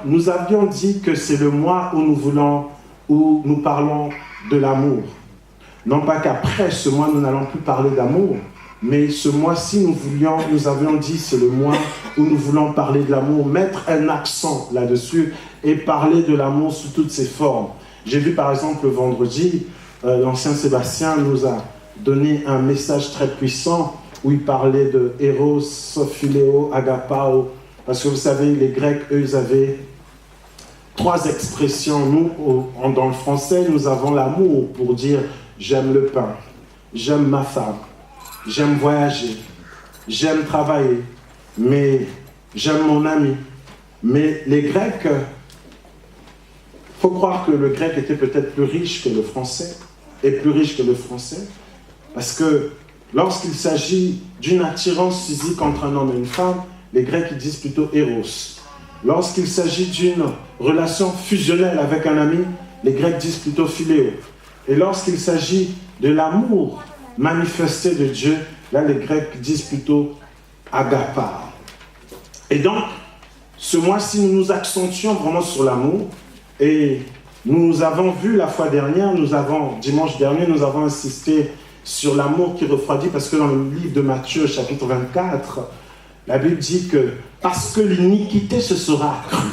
nous avions dit que c'est le mois où nous parlons de l'amour. Non pas qu'après ce mois, nous n'allons plus parler d'amour, mais ce mois-ci, nous avions dit, c'est le mois où nous voulons parler de l'amour, mettre un accent là-dessus et parler de l'amour sous toutes ses formes. J'ai vu par exemple le vendredi, l'ancien Sébastien nous a donné un message très puissant où il parlait de Eros, Philéo, Agapao. Parce que vous savez, les Grecs, eux, ils avaient 3 expressions. Nous, dans le français, nous avons l'amour pour dire « j'aime le pain, j'aime ma femme, j'aime voyager, j'aime travailler, mais j'aime mon ami ». Mais les Grecs, il faut croire que le grec était peut-être plus riche que le français, et plus riche que le français, parce que lorsqu'il s'agit d'une attirance physique entre un homme et une femme, les Grecs ils disent plutôt Eros. Lorsqu'il s'agit d'une relation fusionnelle avec un ami, les Grecs disent plutôt Philéo. Et lorsqu'il s'agit de l'amour manifesté de Dieu, là les Grecs disent plutôt Agapa. Et donc, ce mois-ci, nous nous accentuons vraiment sur l'amour. Et nous avons vu la fois dernière, dimanche dernier, nous avons insisté sur l'amour qui refroidit, parce que dans le livre de Matthieu, chapitre 24, la Bible dit que parce que l'iniquité se sera accrue,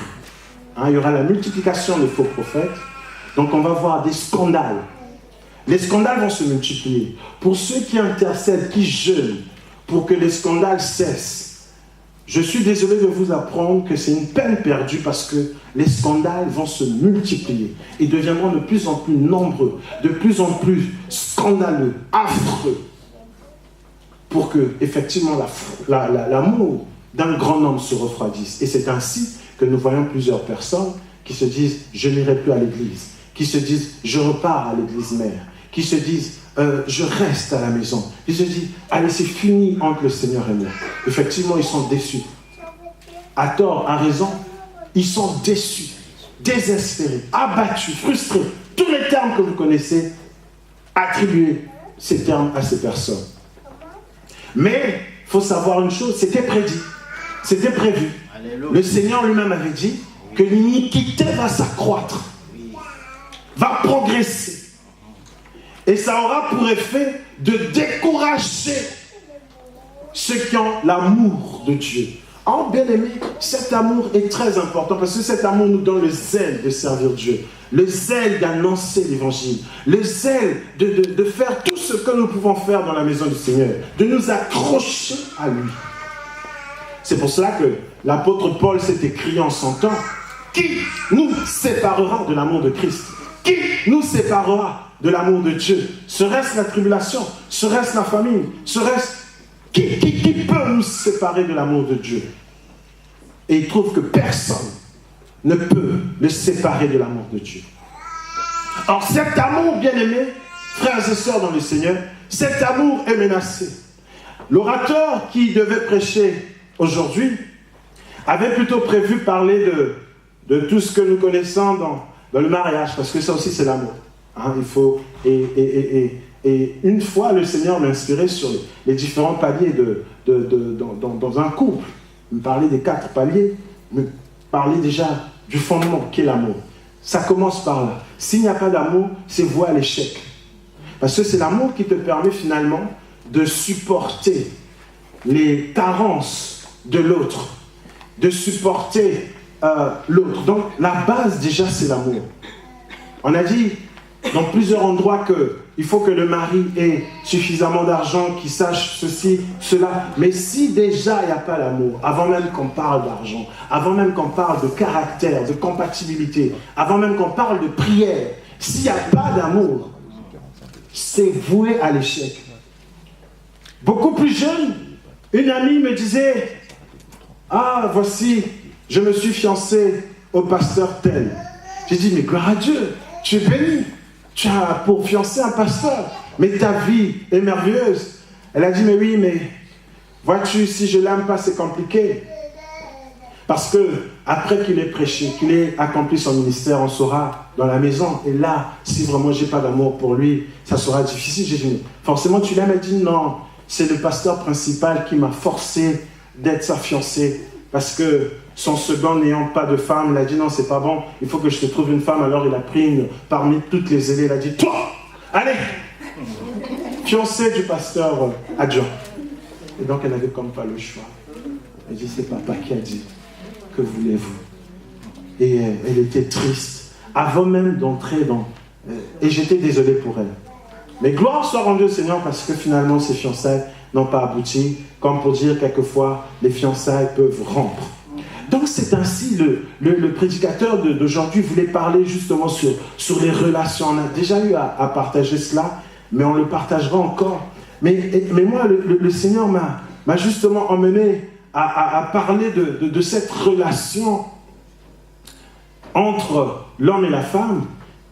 il y aura la multiplication des faux prophètes, donc on va voir des scandales. Les scandales vont se multiplier. Pour ceux qui intercèdent, qui jeûnent, pour que les scandales cessent, je suis désolé de vous apprendre que c'est une peine perdue, parce que les scandales vont se multiplier et deviendront de plus en plus nombreux, de plus en plus scandaleux, affreux, pour que, effectivement, l'amour d'un grand homme se refroidisse. Et c'est ainsi que nous voyons plusieurs personnes qui se disent « je n'irai plus à l'église », qui se disent « je repars à l'église mère », qui se disent « je reste à la maison », qui se disent « allez, c'est fini entre le Seigneur et moi ». Effectivement, ils sont déçus. À tort, à raison, ils sont déçus, désespérés, abattus, frustrés. Tous les termes que vous connaissez, attribuez ces termes à ces personnes. Mais il faut savoir une chose, c'était prédit, c'était prévu. Alléluia. Le Seigneur lui-même avait dit que l'iniquité va s'accroître, va progresser. Et ça aura pour effet de décourager ceux qui ont l'amour de Dieu. En bien-aimé, cet amour est très important, parce que cet amour nous donne le zèle de servir Dieu, le zèle d'annoncer l'évangile, le zèle de faire tout ce que nous pouvons faire dans la maison du Seigneur, de nous accrocher à lui. C'est pour cela que l'apôtre Paul s'est écrié en son temps: qui nous séparera de l'amour de Christ? Qui nous séparera de l'amour de Dieu? Serait-ce la tribulation? Serait-ce la famine? Serait-ce... Qui peut nous séparer de l'amour de Dieu? Et il trouve que personne ne peut le séparer de l'amour de Dieu. Or, cet amour, bien-aimé, frères et sœurs dans le Seigneur, cet amour est menacé. L'orateur qui devait prêcher aujourd'hui avait plutôt prévu parler de tout ce que nous connaissons dans le mariage, parce que ça aussi c'est l'amour. Il faut... Et une fois, le Seigneur m'a inspiré sur les différents paliers dans un couple. Il me parlait des 4 paliers, il me parlait déjà du fondement qui est l'amour. Ça commence par là. S'il n'y a pas d'amour, c'est voué à l'échec. Parce que c'est l'amour qui te permet finalement de supporter les carences de l'autre, de supporter l'autre. Donc la base déjà c'est l'amour. On a dit dans plusieurs endroits qu'il faut que le mari ait suffisamment d'argent, qu'il sache ceci, cela. Mais si déjà il n'y a pas l'amour, avant même qu'on parle d'argent, avant même qu'on parle de caractère, de compatibilité, avant même qu'on parle de prière, s'il n'y a pas d'amour, c'est voué à l'échec. Beaucoup plus jeune, une amie me disait: ah, voici, je me suis fiancé au pasteur tel. J'ai dit: mais gloire à Dieu, tu es béni. Tu as pour fiancé un pasteur, mais ta vie est merveilleuse. Elle a dit: mais oui, mais vois-tu, si je ne l'aime pas, c'est compliqué. Parce que après qu'il ait prêché, qu'il ait accompli son ministère, on sera dans la maison. Et là, si vraiment je n'ai pas d'amour pour lui, ça sera difficile. J'ai dit: forcément tu l'aimes? Elle dit: non, c'est le pasteur principal qui m'a forcé d'être sa fiancée. Parce que son second n'ayant pas de femme, il a dit non, c'est pas bon, il faut que je te trouve une femme. Alors il a pris une parmi toutes les ailées, il a dit toi, allez, fiancée du pasteur adjoint. Et donc elle n'avait comme pas le choix. Elle dit c'est papa qui a dit, que voulez-vous? Et elle était triste, avant même d'entrer dans... et j'étais désolé pour elle. Mais gloire soit rendue au Seigneur parce que finalement ces fiançailles n'ont pas abouti, comme pour dire quelquefois les fiançailles peuvent rompre. Donc c'est ainsi, le prédicateur d'aujourd'hui voulait parler justement sur les relations. On a déjà eu à partager cela, mais on le partagera encore. Mais moi, le Seigneur m'a justement emmené à parler de cette relation entre l'homme et la femme,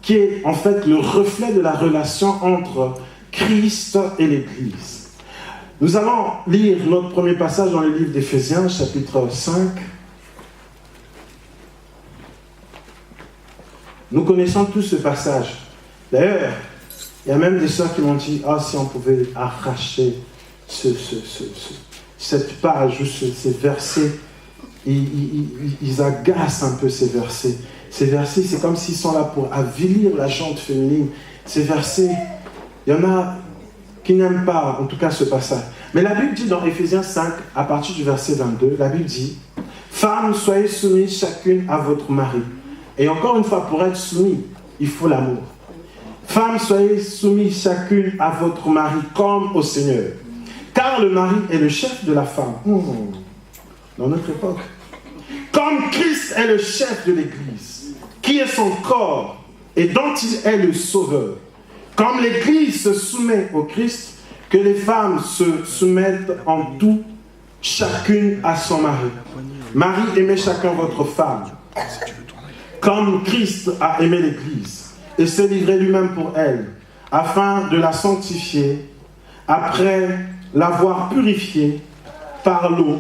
qui est en fait le reflet de la relation entre Christ et l'Église. Nous allons lire notre premier passage dans le livre d'Éphésiens, chapitre 5. Nous connaissons tous ce passage. D'ailleurs, il y a même des sœurs qui m'ont dit « Ah, si on pouvait arracher cette page ou ces versets. » Ils agacent un peu ces versets. Ces versets, c'est comme s'ils sont là pour avilir la gente féminine. Ces versets, il y en a qui n'aiment pas, en tout cas, ce passage. Mais la Bible dit dans Éphésiens 5, à partir du verset 22, la Bible dit « Femmes, soyez soumises chacune à votre mari. » Et encore une fois, pour être soumis, il faut l'amour. « Femmes, soyez soumises chacune à votre mari comme au Seigneur. Car le mari est le chef de la femme. » Dans notre époque. Comme Christ est le chef de l'Église, qui est son corps et dont il est le sauveur. Comme l'Église se soumet au Christ, que les femmes se soumettent en tout, chacune à son mari. Mari, aimez chacun votre femme, comme Christ a aimé l'Église, et s'est livré lui-même pour elle, afin de la sanctifier, après l'avoir purifiée par l'eau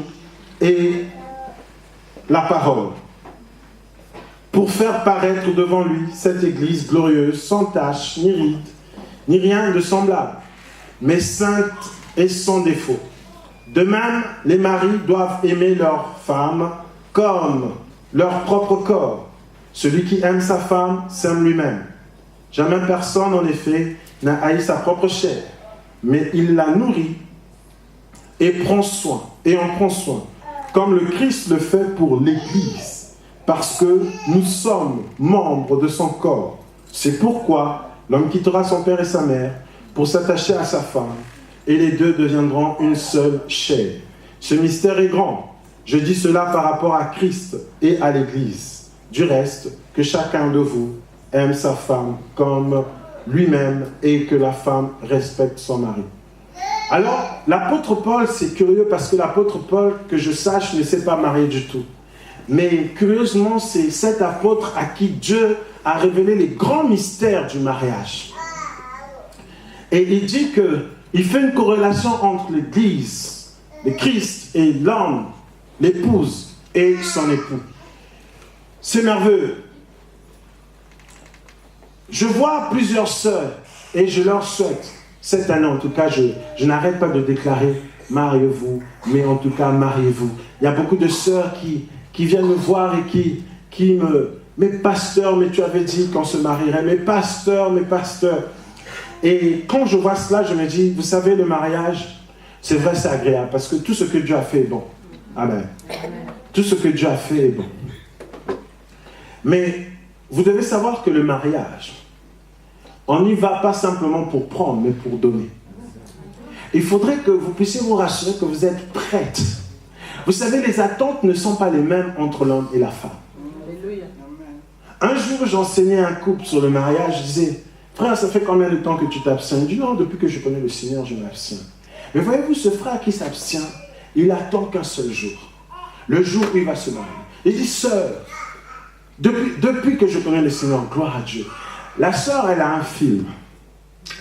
et la parole, pour faire paraître devant lui cette Église glorieuse, sans tache, ni ride, ni rien de semblable, mais sainte et sans défaut. De même, les maris doivent aimer leurs femmes comme leur propre corps. Celui qui aime sa femme s'aime lui-même. Jamais personne, en effet, n'a haï sa propre chair, mais il la nourrit et en prend soin, comme le Christ le fait pour l'Église, parce que nous sommes membres de son corps. C'est pourquoi l'homme quittera son père et sa mère pour s'attacher à sa femme, et les deux deviendront une seule chair. Ce mystère est grand. Je dis cela par rapport à Christ et à l'Église. Du reste, que chacun de vous aime sa femme comme lui-même et que la femme respecte son mari. Alors, l'apôtre Paul, c'est curieux parce que l'apôtre Paul, que je sache, ne s'est pas marié du tout. Mais curieusement, c'est cet apôtre à qui Dieu a révélé les grands mystères du mariage. Et il dit qu'il fait une corrélation entre l'Église, le Christ et l'homme, l'épouse et son époux. C'est merveilleux. Je vois plusieurs sœurs et je leur souhaite, cette année en tout cas, je n'arrête pas de déclarer « mariez-vous », mais en tout cas, mariez-vous. Il y a beaucoup de sœurs qui viennent me voir et qui me... « Mais pasteur, mais tu avais dit qu'on se marierait, mais pasteur. » Et quand je vois cela, je me dis, vous savez, le mariage, c'est vrai, c'est agréable, parce que tout ce que Dieu a fait est bon. Amen. Tout ce que Dieu a fait est bon. Mais vous devez savoir que le mariage, on n'y va pas simplement pour prendre, mais pour donner. Il faudrait que vous puissiez vous rassurer que vous êtes prête. Vous savez, les attentes ne sont pas les mêmes entre l'homme et la femme. Un jour, j'enseignais un couple sur le mariage, je disais, frère, ça fait combien de temps que tu t'abstiens? Il dit, non, depuis que je connais le Seigneur, je m'abstiens. Mais voyez-vous, ce frère qui s'abstient, il attend qu'un seul jour. Le jour où il va se marier. Il dit, sœur, depuis que je connais le Seigneur, gloire à Dieu, la sœur, elle a un film.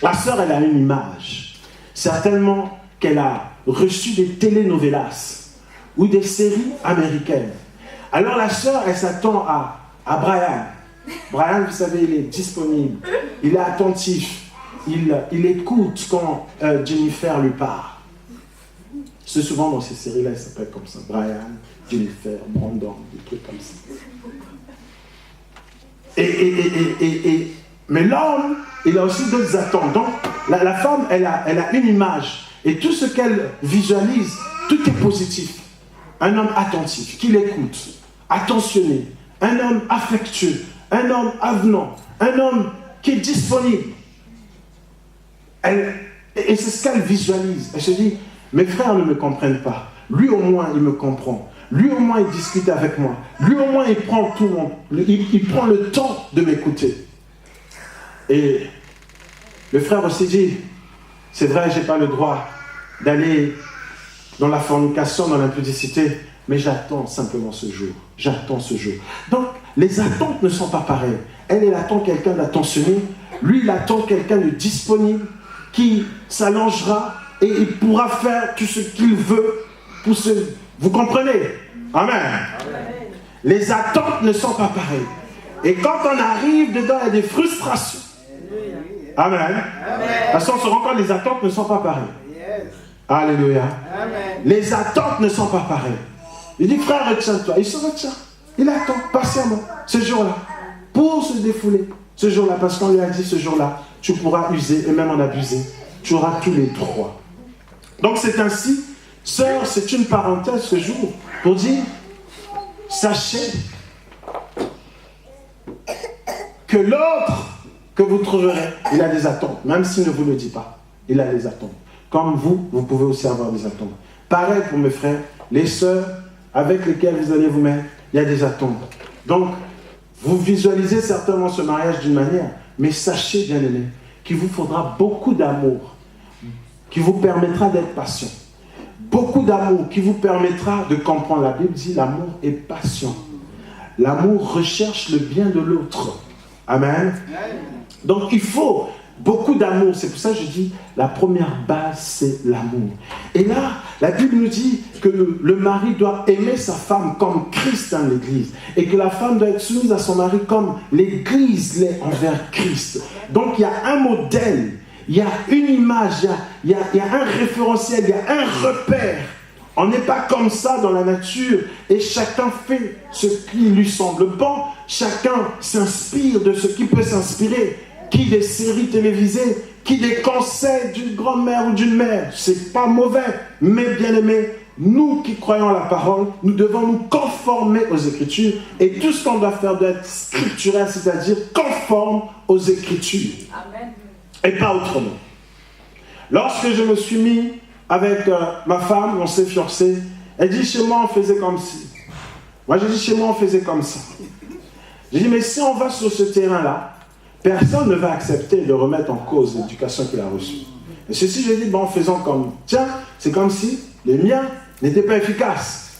La sœur, elle a une image. Certainement qu'elle a reçu des telenovelas ou des séries américaines. Alors la sœur, elle s'attend à Brian. Brian, vous savez, il est disponible, il est attentif, il écoute quand Jennifer lui parle. C'est souvent dans ces séries-là, il s'appelle comme ça, Brian, Jennifer, Brandon, des trucs comme ça. Mais l'homme, il a aussi d'autres attentes. Donc, la femme, elle a une image. Et tout ce qu'elle visualise, tout est positif. Un homme attentif, qui l'écoute, attentionné, un homme affectueux, un homme avenant, un homme qui est disponible. Et c'est ce qu'elle visualise. Elle se dit, mes frères ne me comprennent pas. Lui au moins, il me comprend. Lui au moins, il discute avec moi. Lui au moins, il prend il prend le temps de m'écouter. Et le frère aussi dit, c'est vrai, je n'ai pas le droit d'aller dans la fornication, dans l'impudicité, mais j'attends simplement ce jour. J'attends ce jour. Donc, les attentes ne sont pas pareilles. Elle attend quelqu'un d'attentionné. Lui, il attend quelqu'un de disponible qui s'allongera et il pourra faire tout ce qu'il veut pour se... Vous comprenez? Amen. Amen. Les attentes ne sont pas pareilles. Et quand on arrive dedans, il y a des frustrations. Amen. Amen. Parce qu'on se rend compte que les attentes ne sont pas pareilles. Yes. Alléluia. Amen. Les attentes ne sont pas pareilles. Il dit, frère, retiens-toi. Il se retient. Il attend patiemment ce jour-là pour se défouler. Ce jour-là, parce qu'on lui a dit ce jour-là, tu pourras user et même en abuser. Tu auras tous les droits. Donc c'est ainsi, sœur, c'est une parenthèse ce jour pour dire, sachez que l'autre que vous trouverez, il a des attentes, même s'il ne vous le dit pas. Il a des attentes. Comme vous, vous pouvez aussi avoir des attentes. Pareil pour mes frères, les sœurs avec lesquelles vous allez vous mettre, il y a des attentes. Donc, vous visualisez certainement ce mariage d'une manière, mais sachez, bien aimés, qu'il vous faudra beaucoup d'amour, qui vous permettra d'être patient. Beaucoup d'amour qui vous permettra de comprendre. La Bible dit, l'amour est patient. L'amour recherche le bien de l'autre. Amen. Donc, il faut beaucoup d'amour. C'est pour ça que je dis, la première base, c'est l'amour. Et là, la Bible nous dit que le mari doit aimer sa femme comme Christ dans l'Église. Et que la femme doit être soumise à son mari comme l'Église l'est envers Christ. Donc, il y a un modèle, il y a une image, il y a un référentiel, il y a un repère. On n'est pas comme ça dans la nature et chacun fait ce qui lui semble bon. Chacun s'inspire de ce qui peut s'inspirer. Qui des séries télévisées, qui des conseils d'une grand-mère ou d'une mère. C'est pas mauvais, mais bien aimé, nous qui croyons à la parole, nous devons nous conformer aux Écritures et tout ce qu'on doit faire doit être scripturel, c'est-à-dire conforme aux Écritures. Amen. Et pas autrement. Lorsque je me suis mis avec ma femme, on s'est fiancés, elle dit chez moi on faisait comme ci. Moi j'ai dit chez moi on faisait comme ça. J'ai dit mais si on va sur ce terrain-là, personne ne va accepter de remettre en cause l'éducation qu'il a reçue. Et ceci, j'ai dit, bon, faisons comme, tiens, c'est comme si les miens n'étaient pas efficaces.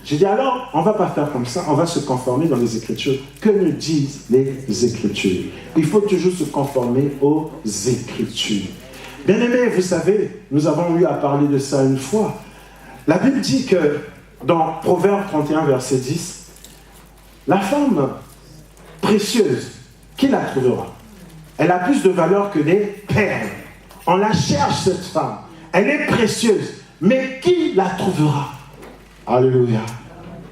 J'ai dit, alors, on ne va pas faire comme ça, on va se conformer dans les Écritures. Que nous disent les Écritures? Il faut toujours se conformer aux Écritures. Bien aimés, vous savez, nous avons eu à parler de ça une fois. La Bible dit que, dans Proverbe 31, verset 10, la femme précieuse, qui la trouvera? Elle a plus de valeur que des perles. On la cherche, cette femme. Elle est précieuse. Mais qui la trouvera? Alléluia.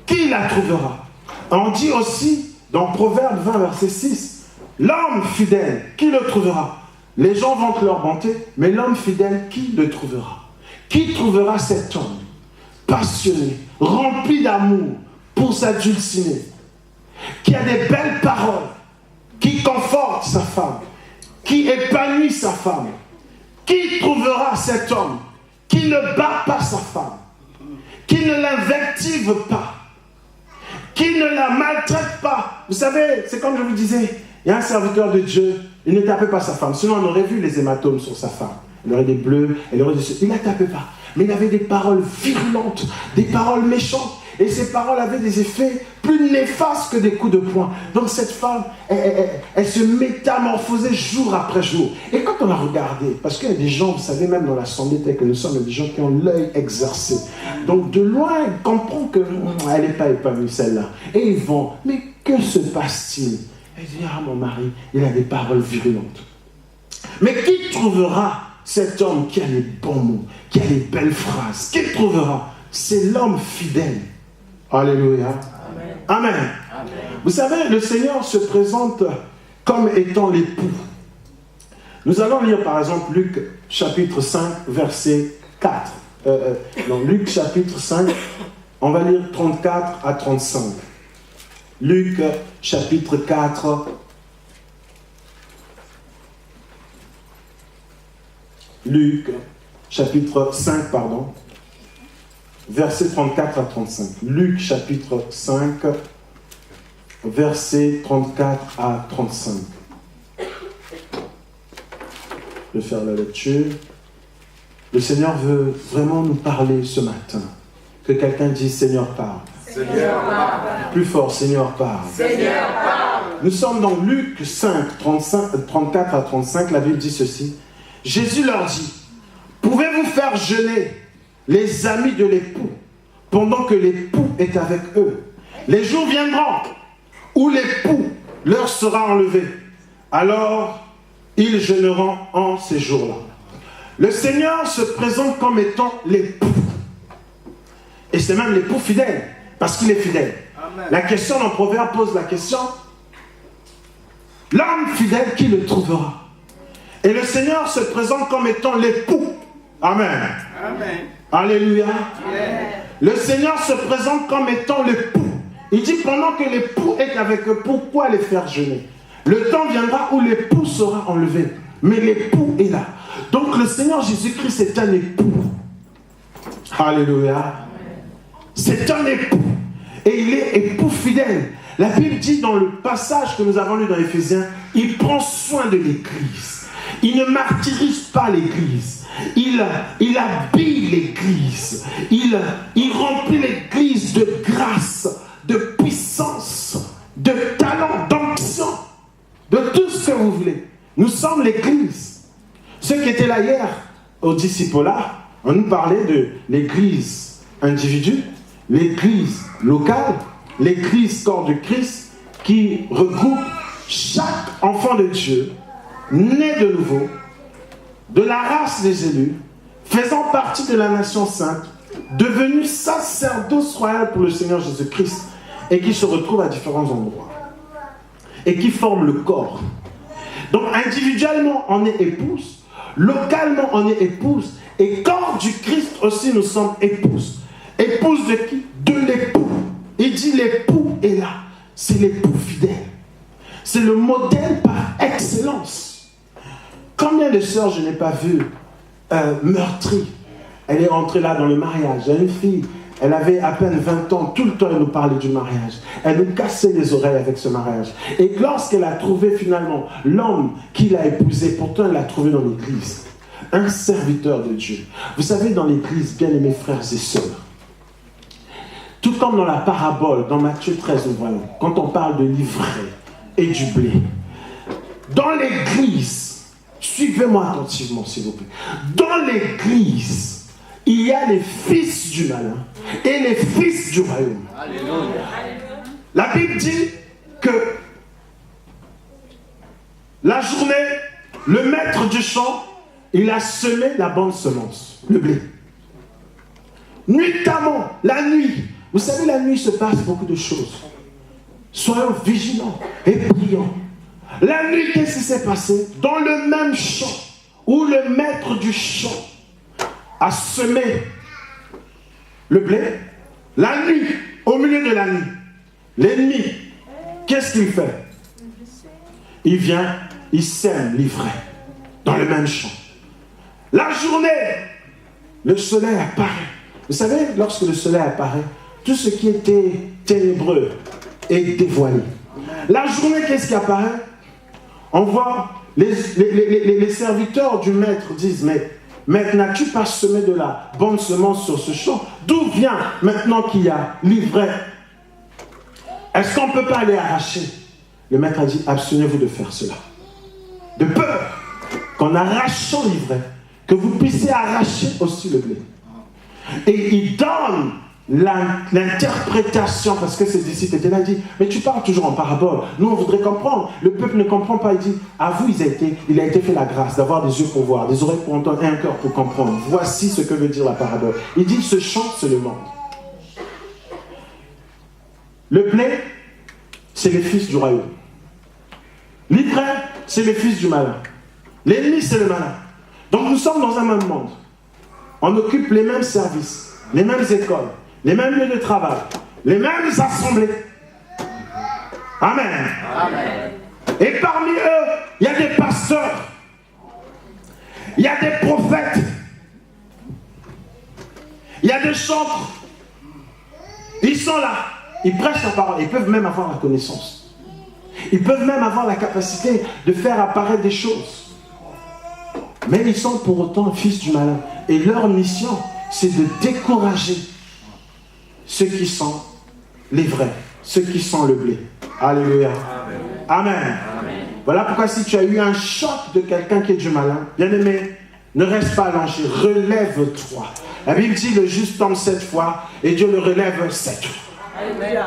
Qui la trouvera? On dit aussi, dans Proverbe 20, verset 6, l'homme fidèle, qui le trouvera? Les gens vantent leur bonté, mais l'homme fidèle, qui le trouvera? Qui trouvera cet homme passionné, rempli d'amour pour sa dulcinée, qui a des belles paroles, qui conforte sa femme, qui épanouit sa femme? Qui trouvera cet homme qui ne bat pas sa femme, qui ne l'invective pas, qui ne la maltraite pas? Vous savez, c'est comme je vous disais, il y a un serviteur de Dieu, il ne tapait pas sa femme, sinon on aurait vu les hématomes sur sa femme. Elle aurait des bleus, elle aurait des... Il ne la tapait pas, mais il avait des paroles virulentes, des paroles méchantes. Et ces paroles avaient des effets plus néfastes que des coups de poing. Donc cette femme, elle se métamorphosait jour après jour. Et quand on a regardé, parce qu'il y a des gens, vous savez, même dans l'assemblée telle que nous sommes, il y a des gens qui ont l'œil exercé. Donc de loin, ils comprennent qu'elle n'est pas épanouie celle-là. Et ils vont, mais que se passe-t-il? Elle dit, ah mon mari, il a des paroles virulentes. Mais qui trouvera cet homme qui a les bons mots, qui a les belles phrases? Qui trouvera? C'est l'homme fidèle. Alléluia. Amen. Amen. Vous savez, le Seigneur se présente comme étant l'époux. Nous allons lire par exemple Luc chapitre 5, verset 4. Donc Luc chapitre 5, on va lire 34 à 35. Luc chapitre 4. Luc chapitre 5, pardon. Versets 34 à 35. Luc chapitre 5, versets 34 à 35. Je vais faire la lecture. Le Seigneur veut vraiment nous parler ce matin. Que quelqu'un dise Seigneur parle. Seigneur parle. Plus fort, Seigneur parle. Seigneur parle. Nous sommes dans Luc 5, 34 à 35. La Bible dit ceci. Jésus leur dit, pouvez-vous faire jeûner les amis de l'époux pendant que l'époux est avec eux? Les jours viendront où l'époux leur sera enlevé. Alors, ils jeûneront en ces jours-là. Le Seigneur se présente comme étant l'époux. Et c'est même l'époux fidèle, parce qu'il est fidèle. Amen. La question dans le Proverbe pose la question, l'homme fidèle, qui le trouvera? Et le Seigneur se présente comme étant l'époux. Amen. Amen. Alléluia. Amen. Le Seigneur se présente comme étant l'époux. Il dit, pendant que l'époux est avec eux, pourquoi les faire jeûner? Le temps viendra où l'époux sera enlevé. Mais l'époux est là. Donc le Seigneur Jésus-Christ est un époux. Alléluia. C'est un époux. Et il est époux fidèle. La Bible dit dans le passage que nous avons lu dans Éphésiens, il prend soin de l'Église. Il ne martyrise pas l'Église. Il habille l'Église. Il remplit l'Église de grâce, de puissance, de talent, d'onction, de tout ce que vous voulez. Nous sommes l'Église. Ceux qui étaient là hier au disciple-là, on nous parlait de l'Église individuelle, l'Église locale, l'Église corps de Christ, qui regroupe chaque enfant de Dieu, né de nouveau, de la race des élus, faisant partie de la nation sainte, devenu sacerdoce royal pour le Seigneur Jésus-Christ, et qui se retrouve à différents endroits, et qui forme le corps. Donc individuellement, on est épouse, localement, on est épouse, et corps du Christ aussi, nous sommes épouses. Épouse de qui? De l'époux. Il dit l'époux est là. C'est l'époux fidèle. C'est le modèle par excellence. Combien de sœurs je n'ai pas vues meurtries? Elle est rentrée là dans le mariage. Il y a une fille, elle avait à peine 20 ans. Tout le temps, elle nous parlait du mariage. Elle nous cassait les oreilles avec ce mariage. Et lorsqu'elle a trouvé finalement l'homme qui l'a épousé, pourtant elle l'a trouvé dans l'église. Un serviteur de Dieu. Vous savez, dans l'église, bien-aimés frères et sœurs, tout comme dans la parabole, dans Matthieu 13, nous voyons, quand on parle de l'ivraie et du blé, dans l'église, suivez-moi attentivement s'il vous plaît, dans l'église, il y a les fils du malin et les fils du royaume. Alléluia. La Bible dit que la journée, le maître du champ, il a semé la bonne semence, le blé. Nuitamment, la nuit, vous savez, la nuit se passe beaucoup de choses. Soyons vigilants et priants. La nuit, qu'est-ce qui s'est passé? Dans le même champ, où le maître du champ a semé le blé, la nuit, au milieu de la nuit, l'ennemi, qu'est-ce qu'il fait? Il vient, il sème l'ivraie dans le même champ. La journée, le soleil apparaît. Vous savez, lorsque le soleil apparaît, tout ce qui était ténébreux est dévoilé. La journée, qu'est-ce qui apparaît? On voit les serviteurs du maître disent, mais n'as-tu pas semé de la bonne semence sur ce champ? D'où vient maintenant qu'il y a l'ivraie? Est-ce qu'on ne peut pas aller arracher? Le maître a dit, abstenez-vous de faire cela. De peur qu'en arrachant l'ivraie, que vous puissiez arracher aussi le blé. Et il donne l'interprétation, parce que ses disciples étaient là, il dit, mais tu parles toujours en parabole, nous on voudrait comprendre, le peuple ne comprend pas. Il dit, à vous il a été fait la grâce d'avoir des yeux pour voir, des oreilles pour entendre et un cœur pour comprendre. Voici ce que veut dire la parabole. Il dit, ce champ c'est le monde. Le blé, c'est les fils du royaume. L'ivraie, c'est les fils du malin. L'ennemi, c'est le malin. Donc nous sommes dans un même monde. On occupe les mêmes services, les mêmes écoles, les mêmes lieux de travail, les mêmes assemblées. Amen. Amen. Et parmi eux, il y a des pasteurs, il y a des prophètes, il y a des chantres. Ils sont là, ils prêchent la parole, ils peuvent même avoir la connaissance. Ils peuvent même avoir la capacité de faire apparaître des choses. Mais ils sont pour autant fils du malin. Et leur mission, c'est de décourager ceux qui sont les vrais, ceux qui sont le blé. Alléluia. Amen. Amen. Voilà pourquoi si tu as eu un choc de quelqu'un qui est du malin, bien aimé, ne reste pas allongé, relève-toi. La Bible dit le juste tombe 7 fois et Dieu le relève 7 fois. Amen.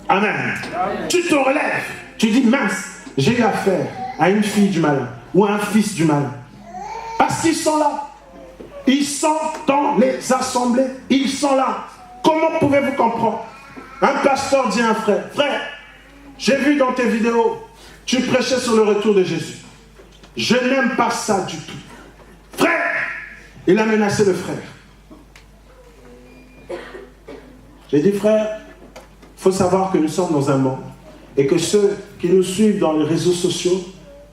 Amen. Tu te relèves, tu dis mince, j'ai eu affaire à une fille du malin ou à un fils du malin. Parce qu'ils sont là. Ils sont dans les assemblées. Ils sont là. Comment pouvez-vous comprendre? Un pasteur dit à un frère, frère, j'ai vu dans tes vidéos, tu prêchais sur le retour de Jésus. Je n'aime pas ça du tout. Frère, il a menacé le frère. J'ai dit, frère, il faut savoir que nous sommes dans un monde et que ceux qui nous suivent dans les réseaux sociaux,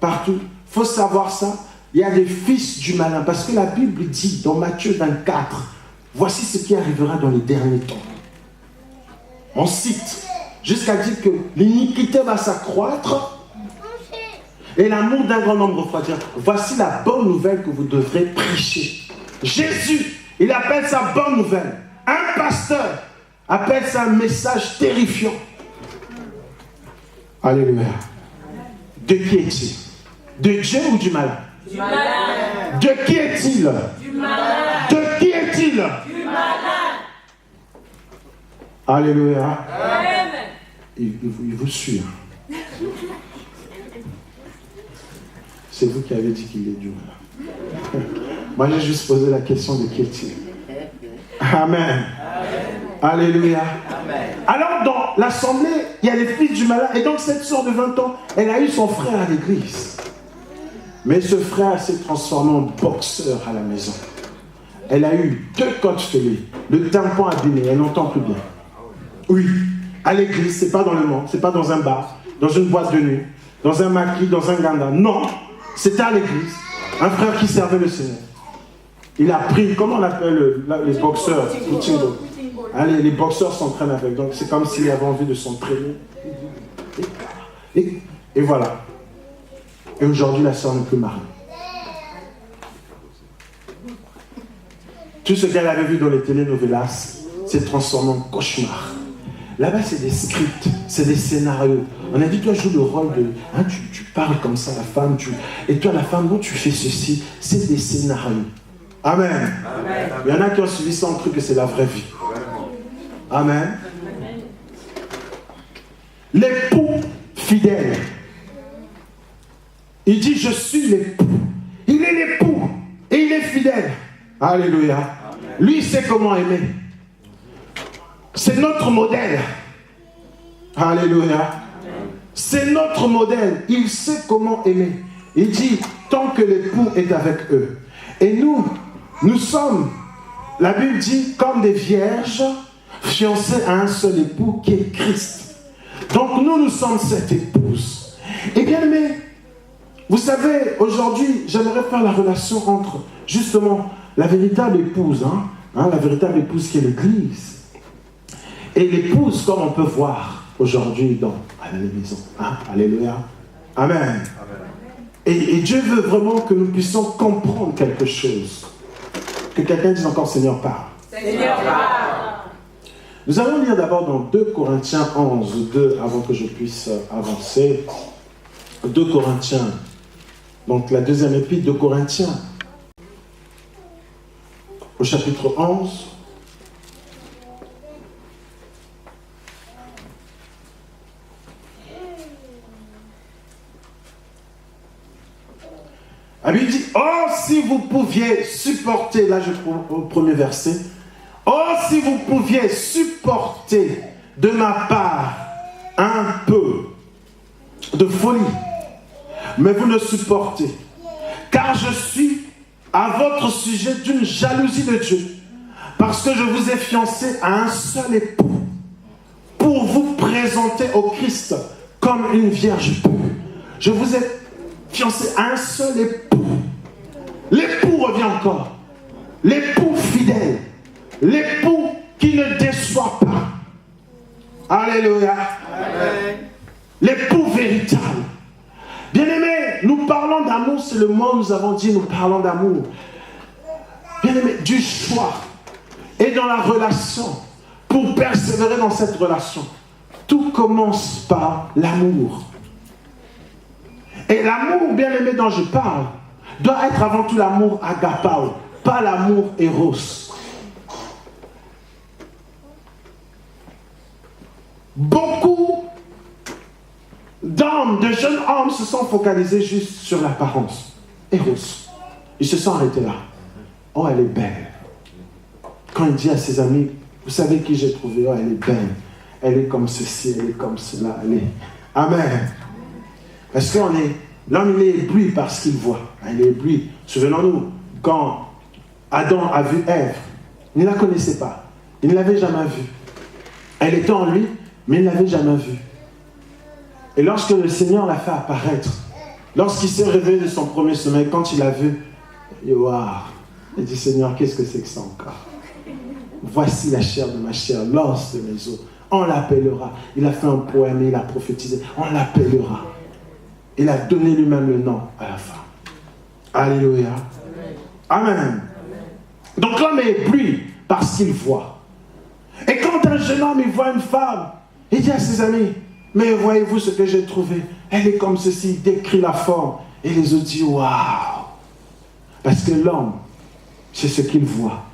partout, il faut savoir ça. Il y a des fils du malin, parce que la Bible dit dans Matthieu 24, voici ce qui arrivera dans les derniers temps. On cite, jusqu'à dire que l'iniquité va s'accroître et l'amour d'un grand nombre refroidir. Voici la bonne nouvelle que vous devrez prêcher. Jésus, il appelle ça bonne nouvelle. Un pasteur appelle ça un message terrifiant. Alléluia. De qui est-il? De Dieu ou du malin? Du malin. De qui est-il? Du malin. De qui est-il? Du malin. Alléluia. Amen. Il vous suit. C'est vous qui avez dit qu'il est du malin. Moi, j'ai juste posé la question de qui est-il. Amen. Alléluia. Amen. Alors, dans l'assemblée, il y a les fils du malin. Et donc, cette sœur de 20 ans, elle a eu son frère à l'église. Mais ce frère s'est transformé en boxeur à la maison. Elle a eu 2 côtes fêlées, le tympan abîmé, elle n'entend plus bien. Oui, à l'église, c'est pas dans le monde, c'est pas dans un bar, dans une boîte de nuit, dans un maquis, dans un ganda. Non, c'était à l'église. Un frère qui servait le Seigneur. Il a pris, comment on appelle les boxeurs? Allez, les boxeurs s'entraînent avec, donc c'est comme s'il avait envie de s'entraîner. Et voilà. Et aujourd'hui, la sœur n'est plus mariée. Tout ce qu'elle avait vu dans les telenovelas s'est transformé en cauchemar. Là-bas, c'est des scripts, c'est des scénarios. On a dit, toi, joue le rôle de... Hein, tu parles comme ça, la femme, et toi, la femme, non, tu fais ceci. C'est des scénarios. Amen. Amen. Il y en a qui ont suivi ça en cru que c'est la vraie vie. Amen. L'époux fidèle. Il dit, je suis l'époux. Il est l'époux et il est fidèle. Alléluia. Amen. Lui, il sait comment aimer. C'est notre modèle. Alléluia. Amen. C'est notre modèle. Il sait comment aimer. Il dit, tant que l'époux est avec eux. Et nous sommes, la Bible dit, comme des vierges fiancées à un seul époux qui est Christ. Donc nous sommes cette épouse. Et bien aimé, vous savez, aujourd'hui, j'aimerais faire la relation entre, justement, la véritable épouse, la véritable épouse qui est l'Église, et l'épouse, comme on peut voir aujourd'hui à la maison. Alléluia. Amen. Amen. Et Dieu veut vraiment que nous puissions comprendre quelque chose. Que quelqu'un dise encore, Seigneur, parle. Seigneur, parle. Nous allons lire d'abord dans 2 Corinthiens 11, 2, avant que je puisse avancer. 2 Corinthiens. Donc la deuxième épître de Corinthiens, au chapitre 11. La Bible dit, oh si vous pouviez supporter, là je trouve au premier verset, oh si vous pouviez supporter de ma part un peu de folie, mais vous le supportez. Car je suis à votre sujet d'une jalousie de Dieu, parce que je vous ai fiancé à un seul époux, pour vous présenter au Christ comme une vierge pure. Je vous ai fiancé à un seul époux. L'époux revient encore. L'époux fidèle. L'époux qui ne déçoit pas. Alléluia. Amen. L'époux véritable. Bien-aimés, nous parlons d'amour, c'est le mot nous avons dit, nous parlons d'amour. Bien-aimés, du choix. Et dans la relation, pour persévérer dans cette relation, tout commence par l'amour. Et l'amour, bien-aimé, dont je parle, doit être avant tout l'amour agapao, pas l'amour eros. Beaucoup d'hommes, de jeunes hommes se sont focalisés juste sur l'apparence. Eros. Ils se sont arrêtés là. Oh, elle est belle. Quand il dit à ses amis, vous savez qui j'ai trouvé? Oh, elle est belle. Elle est comme ceci, elle est comme cela. Elle est... Amen. Parce que l'homme, il est ébloui par ce qu'il voit. Il est ébloui. Souvenons-nous, quand Adam a vu Ève, il ne la connaissait pas. Il ne l'avait jamais vue. Elle était en lui, mais il ne l'avait jamais vue. Et lorsque le Seigneur l'a fait apparaître, lorsqu'il s'est réveillé de son premier sommeil, quand il l'a vu, il dit, waouh, il dit, Seigneur, qu'est-ce que c'est que ça encore? Voici la chair de ma chair, l'os de mes os. On l'appellera. Il a fait un poème et il a prophétisé. On l'appellera. Il a donné lui-même le nom à la femme. Alléluia. Amen. Amen. Donc l'homme est ébloui par ce qu'il voit. Et quand un jeune homme il voit une femme, il dit à ses amis, mais voyez-vous ce que j'ai trouvé? Elle est comme ceci, il décrit la forme. Et les autres disent, waouh. Parce que l'homme, c'est ce qu'il voit.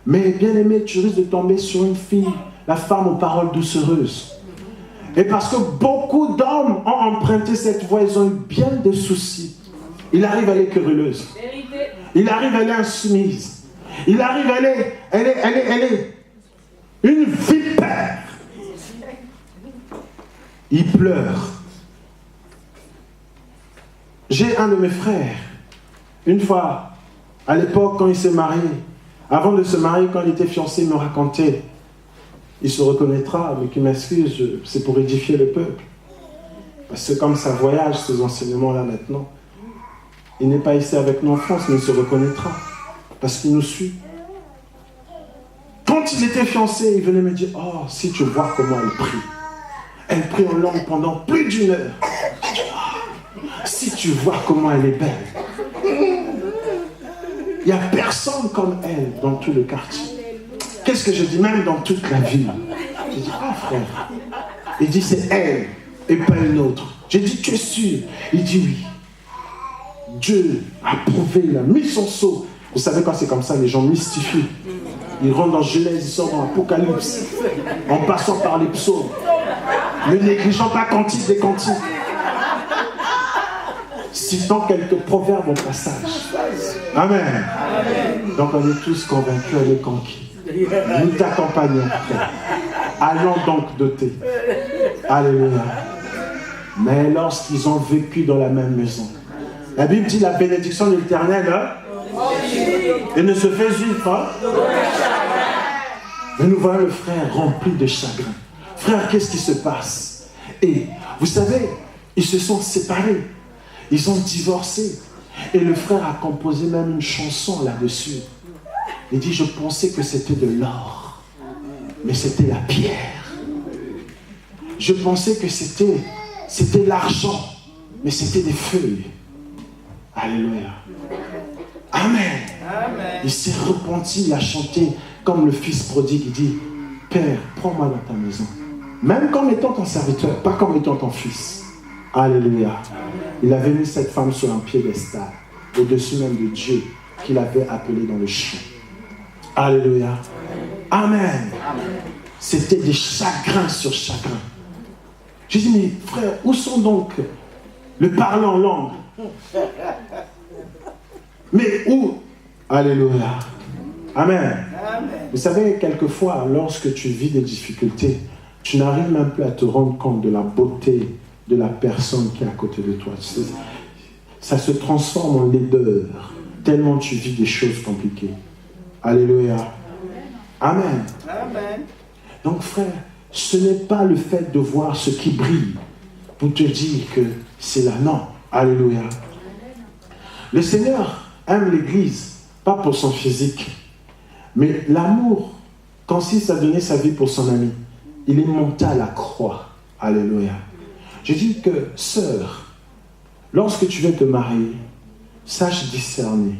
Mais bien aimé, tu risques de tomber sur une fille, la femme aux paroles doucereuses. Et parce que beaucoup d'hommes ont emprunté cette voie, ils ont eu bien des soucis. Il arrive, elle est querelleuse. Il arrive, elle est insoumise. Il arrive, elle est une vipère. Il pleure. J'ai un de mes frères, une fois, à l'époque, quand il s'est marié, avant de se marier, quand il était fiancé, il me racontait, il se reconnaîtra, mais qu'il m'excuse, c'est pour édifier le peuple. Parce que comme ça voyage, ces enseignements-là maintenant, il n'est pas ici avec nous en France, mais il se reconnaîtra, parce qu'il nous suit. Quand il était fiancé, il venait me dire, oh, si tu vois comment elle prie en langue pendant plus d'1 heure. Si tu vois comment elle est belle. Il n'y a personne comme elle dans tout le quartier. Qu'est-ce que je dis? Même dans toute la ville. Je dis, ah frère. Il dit, c'est elle et pas une autre. J'ai dit, tu es sûr? Il dit, oui. Dieu a prouvé, il a mis son sceau. Vous savez, quand c'est comme ça, les gens mystifient. Ils rentrent dans Genèse, ils sortent dans l'Apocalypse, en passant par les psaumes. Ne négligeant pas cantique des cantiques. Citant quelques proverbes au passage. Amen. Amen. Donc on est tous convaincus, elle est conquis. Nous t'accompagnons, frère. Allons donc doter. Alléluia. Mais lorsqu'ils ont vécu dans la même maison, la Bible dit la bénédiction de l'Éternel, hein? Et ne se fait juif, hein? Mais nous voyons le frère rempli de chagrin. Frère, qu'est-ce qui se passe? Et vous savez, ils se sont séparés. Ils ont divorcé. Et le frère a composé même une chanson là-dessus. Il dit, je pensais que c'était de l'or, mais c'était la pierre. Je pensais que c'était l'argent, mais c'était des feuilles. Alléluia. Amen. Amen. Il s'est repenti, il a chanté comme le fils prodigue. Il dit, Père, prends-moi dans ta maison. Même comme étant ton serviteur, pas comme étant ton fils. Alléluia. Il avait mis cette femme sur un piédestal, au-dessus même de Dieu, qu'il avait appelé dans le champ. Alléluia. Amen. C'était des chagrins sur chagrins. J'ai dit, mais frère, où sont donc le parler en langue? Mais où? Alléluia. Amen. Amen. Vous savez, quelquefois, lorsque tu vis des difficultés, Tu n'arrives même plus à te rendre compte de la beauté de la personne qui est à côté de toi. Ça se transforme en laideur, tellement tu vis des choses compliquées. Alléluia. Amen. Amen. Donc frère, ce n'est pas le fait de voir ce qui brille pour te dire que c'est là. Non. Alléluia. Le Seigneur aime l'Église, pas pour son physique, mais l'amour consiste à donner sa vie pour son ami. Il est monté à la croix. Alléluia. Je dis que, sœur, lorsque tu veux te marier, sache discerner.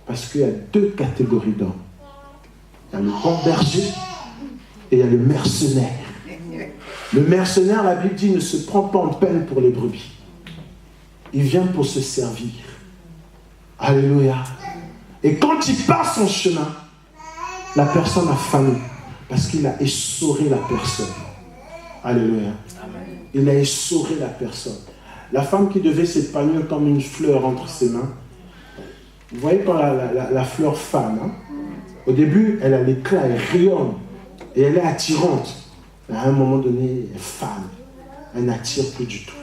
Parce qu'il y a deux catégories d'hommes. Il y a le bon berger et il y a le mercenaire. Le mercenaire, la Bible dit, ne se prend pas en peine pour les brebis. Il vient pour se servir. Alléluia. Et quand il part son chemin, la personne a failli. Parce qu'il a essoré la personne. Alléluia. Il a essoré la personne. La femme qui devait s'épanouir comme une fleur entre ses mains. Vous voyez quand la fleur fane, hein? Au début, elle a l'éclat, elle rayonne. Et elle est attirante. Mais à un moment donné, elle fane. Elle n'attire plus du tout.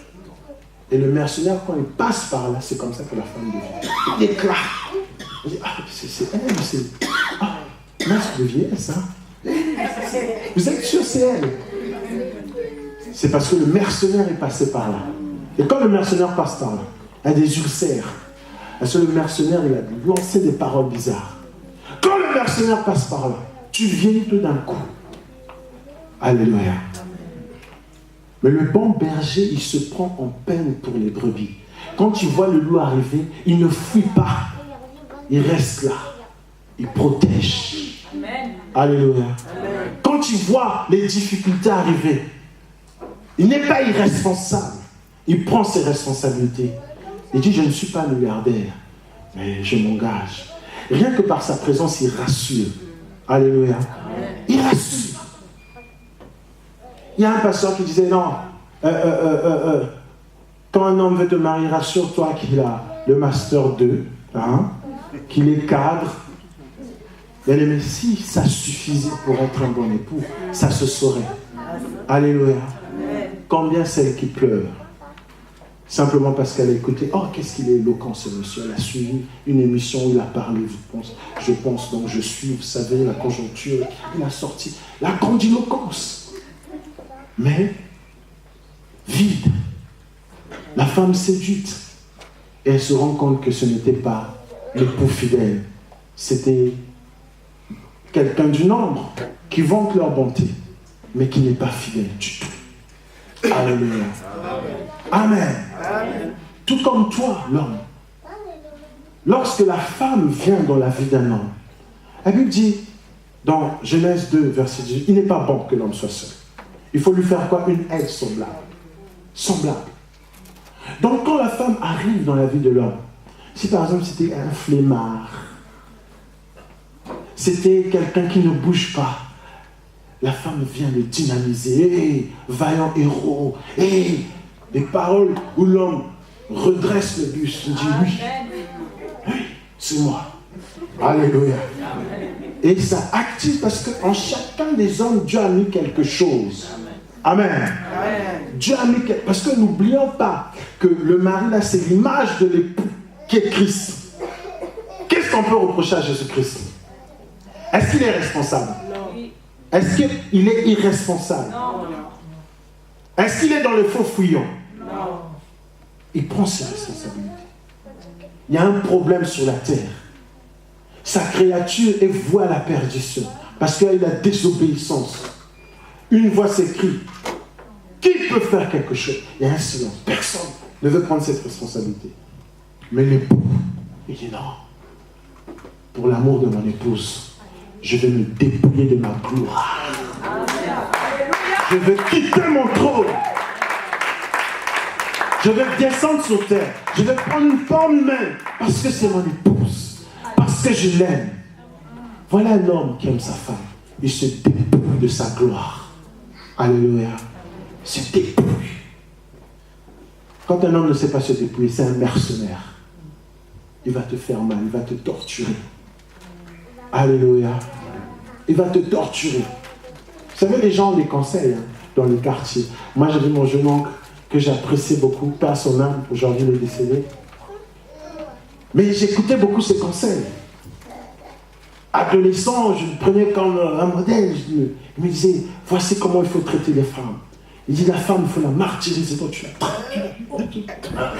Et le mercenaire, quand il passe par là, c'est comme ça que la femme devient. L'éclat. On dit, ah, c'est elle, c'est... Ah, masque de vieillesse, hein? Vous êtes sûr c'est elle? C'est parce que le mercenaire est passé par là. Et quand le mercenaire passe par là, il y a des ulcères. Parce que le mercenaire, il a lancé des paroles bizarres. Quand le mercenaire passe par là, tu vieillis tout d'un coup. Alléluia. Mais le bon berger, il se prend en peine pour les brebis. Quand il voit le loup arriver, il ne fuit pas. Il reste là. Il protège. Amen. Alléluia. Quand il voit les difficultés arriver, il n'est pas irresponsable. Il prend ses responsabilités. Il dit, je ne suis pas milliardaire, mais je m'engage. Rien que par sa présence, il rassure. Alléluia. Il rassure. Il y a un pasteur qui disait, non, quand un homme veut te marier, rassure-toi qu'il a le master 2, hein, qu'il est cadre. Mais si ça suffisait pour être un bon époux, ça se saurait. Alléluia. Combien celles qui pleurent simplement parce qu'elle a écouté, oh, qu'est-ce qu'il est éloquent ce monsieur, elle a suivi une émission où il a parlé, je pense, donc je suis, vous savez, la conjoncture, il a sorti la grandiloquence. Mais, vide. La femme séduite. Et elle se rend compte que ce n'était pas l'époux fidèle. C'était quelqu'un du nombre qui vante leur bonté, mais qui n'est pas fidèle du tout. Alléluia. Amen. Amen. Tout comme toi, l'homme. Lorsque la femme vient dans la vie d'un homme, la Bible dit, dans Genèse 2, verset 18, il n'est pas bon que l'homme soit seul. Il faut lui faire quoi? Une aide semblable. Semblable. Donc quand la femme arrive dans la vie de l'homme, si par exemple c'était un flemmard, c'était quelqu'un qui ne bouge pas, la femme vient le dynamiser. Hey, vaillant héros. Hey, des paroles où l'homme redresse le buste. Il dit oui. Oui, c'est moi. Alléluia. Et ça active parce qu'en chacun des hommes, Dieu a mis quelque chose. Amen. Amen. Dieu a mis quelque... Parce que n'oublions pas que le mari, là, c'est l'image de l'époux qui est Christ. Qu'est-ce qu'on peut reprocher à Jésus-Christ? Est-ce qu'il est responsable? Non. Est-ce qu'il est irresponsable? Non. Est-ce qu'il est dans le faux fouillon? Non. Il prend ses responsabilités. Il y a un problème sur la terre. Sa créature est vouée à la perdition parce qu'il y a eu la désobéissance. Une voix s'écrie. Qui peut faire quelque chose? Il y a un silence. Personne ne veut prendre cette responsabilité. Mais l'époux, il dit non. Pour l'amour de mon épouse, je vais me dépouiller de ma gloire. Je vais quitter mon trône. Je vais descendre sur terre. Je vais prendre une forme humaine parce que c'est mon épouse. Parce que je l'aime. Voilà un homme qui aime sa femme. Il se dépouille de sa gloire. Alléluia. Se dépouille. Quand un homme ne sait pas se dépouiller, c'est un mercenaire. Il va te faire mal, il va te torturer. Alléluia. Il va te torturer. Vous savez, les gens les conseillent hein, dans les quartiers. Moi, j'avais mon jeune oncle que j'appréciais beaucoup, pas son âme, aujourd'hui il est décédé. Mais j'écoutais beaucoup ses conseils. Adolescent, je le prenais comme un modèle. Il me disait, voici comment il faut traiter les femmes. Il dit, la femme, il faut la martyriser. Donc tu la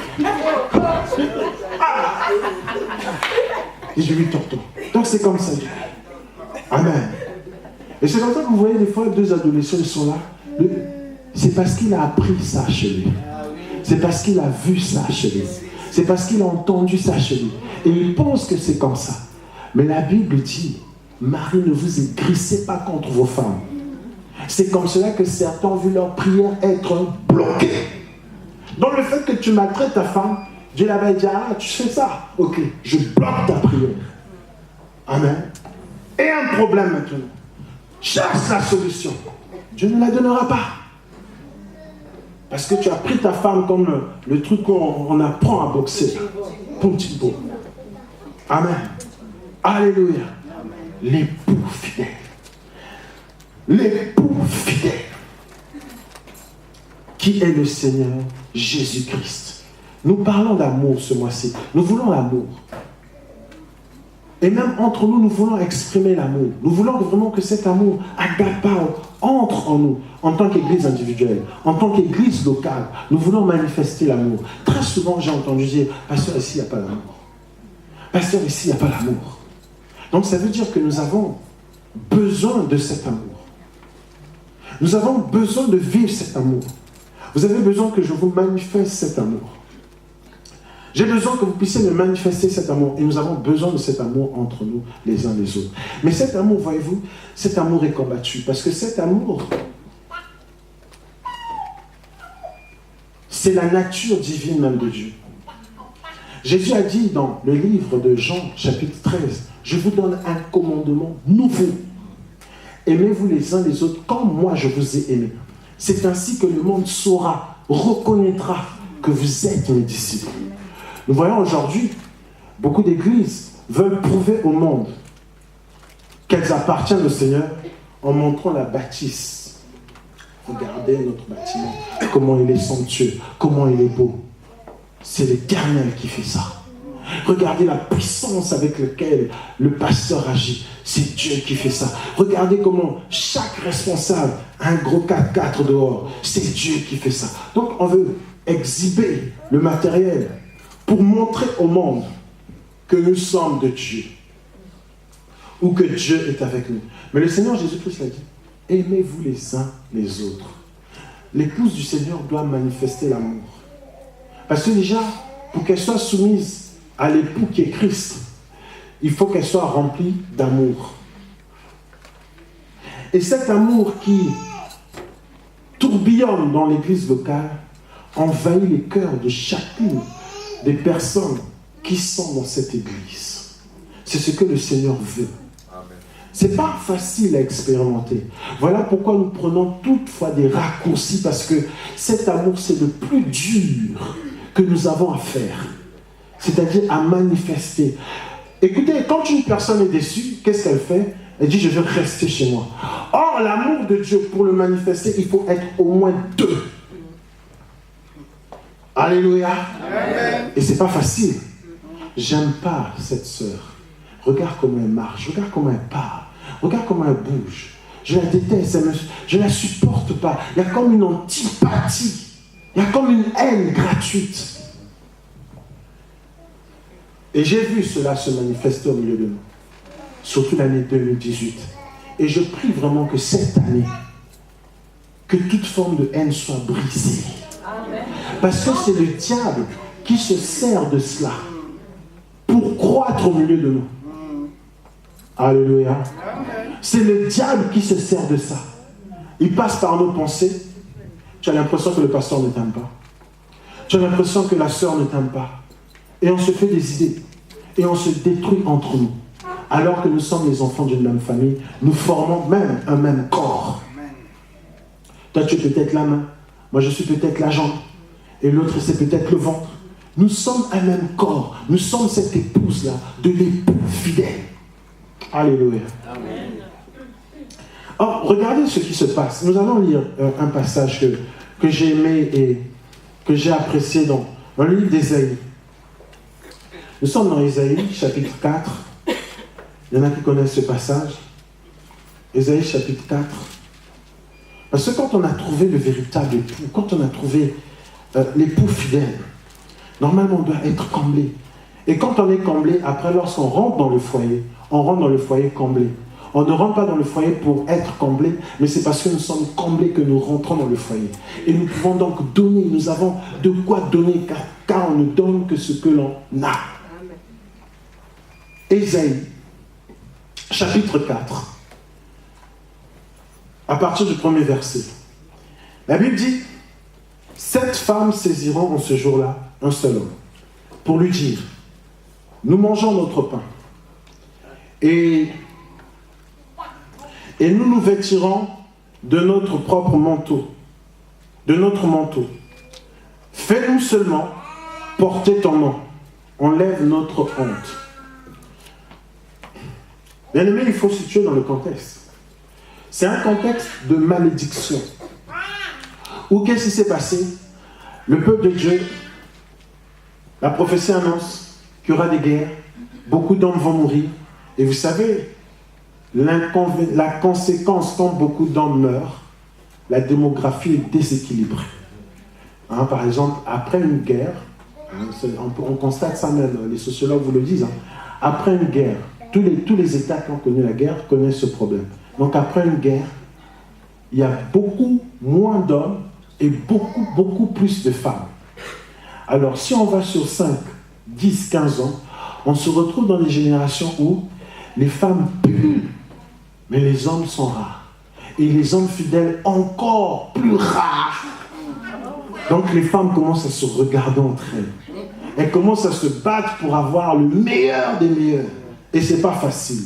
Et je lui tonton. Donc c'est comme ça. Amen. Et c'est comme ça que vous voyez des fois deux adolescents, ils sont là. C'est parce qu'il a appris ça chez lui. C'est parce qu'il a vu ça chez lui. C'est parce qu'il a entendu ça chez lui. Et il pense que c'est comme ça. Mais la Bible dit, Marie, ne vous aigrissez pas contre vos femmes. C'est comme cela que certains ont vu leur prière être bloquée. Donc le fait que tu maltraites ta femme, Dieu là-bas dit, ah, tu fais ça. Ok, je bloque ta prière. Amen. Et un problème maintenant. Cherche la solution. Dieu ne la donnera pas. Parce que tu as pris ta femme comme le truc qu'on apprend à boxer. Pontibo. Amen. Alléluia. L'époux fidèle. L'époux fidèle. Qui est le Seigneur Jésus-Christ. Nous parlons d'amour ce mois-ci. Nous voulons l'amour. Et même entre nous, nous voulons exprimer l'amour. Nous voulons vraiment que cet amour, agapao, entre en nous, en tant qu'église individuelle, en tant qu'église locale. Nous voulons manifester l'amour. Très souvent, j'ai entendu dire, pasteur, ici, il n'y a pas d'amour. Pasteur, ici, il n'y a pas d'amour. Donc, ça veut dire que nous avons besoin de cet amour. Nous avons besoin de vivre cet amour. Vous avez besoin que je vous manifeste cet amour. J'ai besoin que vous puissiez me manifester cet amour. Et nous avons besoin de cet amour entre nous, les uns les autres. Mais cet amour, voyez-vous, cet amour est combattu. Parce que cet amour, c'est la nature divine même de Dieu. Jésus a dit dans le livre de Jean, chapitre 13, « Je vous donne un commandement nouveau. Aimez-vous les uns les autres comme moi je vous ai aimé. C'est ainsi que le monde saura, reconnaîtra que vous êtes mes disciples. » Nous voyons aujourd'hui, beaucoup d'églises veulent prouver au monde qu'elles appartiennent au Seigneur en montrant la bâtisse. Regardez notre bâtiment, comment il est somptueux, comment il est beau. C'est l'Éternel qui fait ça. Regardez la puissance avec laquelle le pasteur agit. C'est Dieu qui fait ça. Regardez comment chaque responsable a un gros 4x4 dehors. C'est Dieu qui fait ça. Donc on veut exhiber le matériel pour montrer au monde que nous sommes de Dieu. Ou que Dieu est avec nous. Mais le Seigneur Jésus-Christ l'a dit. Aimez-vous les uns les autres. L'épouse du Seigneur doit manifester l'amour. Parce que déjà, pour qu'elle soit soumise à l'époux qui est Christ, il faut qu'elle soit remplie d'amour. Et cet amour qui tourbillonne dans l'église locale envahit les cœurs de chacune des personnes qui sont dans cette église. C'est ce que le Seigneur veut. Ce n'est pas facile à expérimenter. Voilà pourquoi nous prenons toutefois des raccourcis, parce que cet amour, c'est le plus dur que nous avons à faire. C'est-à-dire à manifester. Écoutez, quand une personne est déçue, qu'est-ce qu'elle fait? Elle dit, je veux rester chez moi. Or, l'amour de Dieu, pour le manifester, il faut être au moins deux. Alléluia. Amen. Et c'est pas facile. J'aime pas cette sœur. Regarde comment elle marche, regarde comment elle parle, regarde comment elle bouge. Je la déteste, je la supporte pas. Il y a comme une antipathie. Il y a comme une haine gratuite. Et j'ai vu cela se manifester au milieu de nous. Surtout l'année 2018. Et je prie vraiment que cette année, que toute forme de haine soit brisée. Amen. Parce que c'est le diable qui se sert de cela pour croître au milieu de nous. Alléluia. C'est le diable qui se sert de ça. Il passe par nos pensées. Tu as l'impression que le pasteur ne t'aime pas. Tu as l'impression que la sœur ne t'aime pas. Et on se fait des idées. Et on se détruit entre nous. Alors que nous sommes les enfants d'une même famille, nous formons même un même corps. Toi, tu es peut-être la main. Moi, je suis peut-être la jambe. Et l'autre, c'est peut-être le ventre. Nous sommes un même corps. Nous sommes cette épouse-là, de l'époux fidèle. Alléluia. Amen. Or, regardez ce qui se passe. Nous allons lire un passage que j'ai aimé et que j'ai apprécié dans le livre d'Ésaïe. Nous sommes dans Ésaïe, chapitre 4. Il y en a qui connaissent ce passage. Ésaïe, chapitre 4. Parce que quand on a trouvé le véritable époux, quand on a trouvé l'époux fidèle, normalement on doit être comblé. Et quand on est comblé, après lorsqu'on rentre dans le foyer, on rentre dans le foyer comblé. On ne rentre pas dans le foyer pour être comblé, mais c'est parce que nous sommes comblés que nous rentrons dans le foyer. Et nous pouvons donc donner, nous avons de quoi donner, car on ne donne que ce que l'on a. Ésaïe, chapitre 4, à partir du premier verset. La Bible dit, 7 femmes saisiront en ce jour-là un seul homme, pour lui dire, nous mangeons notre pain, et nous nous vêtirons de notre propre manteau, Fais-nous seulement porter ton nom, enlève notre honte. Bien aimé, il faut se situer dans le contexte. C'est un contexte de malédiction. Où qu'est-ce qui s'est passé? Le peuple de Dieu, la prophétie annonce qu'il y aura des guerres, beaucoup d'hommes vont mourir, et vous savez, la conséquence quand beaucoup d'hommes meurent, la démographie est déséquilibrée. Par exemple, après une guerre, on constate ça même, les sociologues vous le disent, après une guerre, tous les États qui ont connu la guerre connaissent ce problème. Donc après une guerre, il y a beaucoup moins d'hommes et beaucoup plus de femmes. Alors si on va sur 5, 10, 15 ans, on se retrouve dans des générations où les femmes pullulent, mais les hommes sont rares. Et les hommes fidèles encore plus rares. Donc les femmes commencent à se regarder entre elles. Elles commencent à se battre pour avoir le meilleur des meilleurs. Et ce n'est pas facile.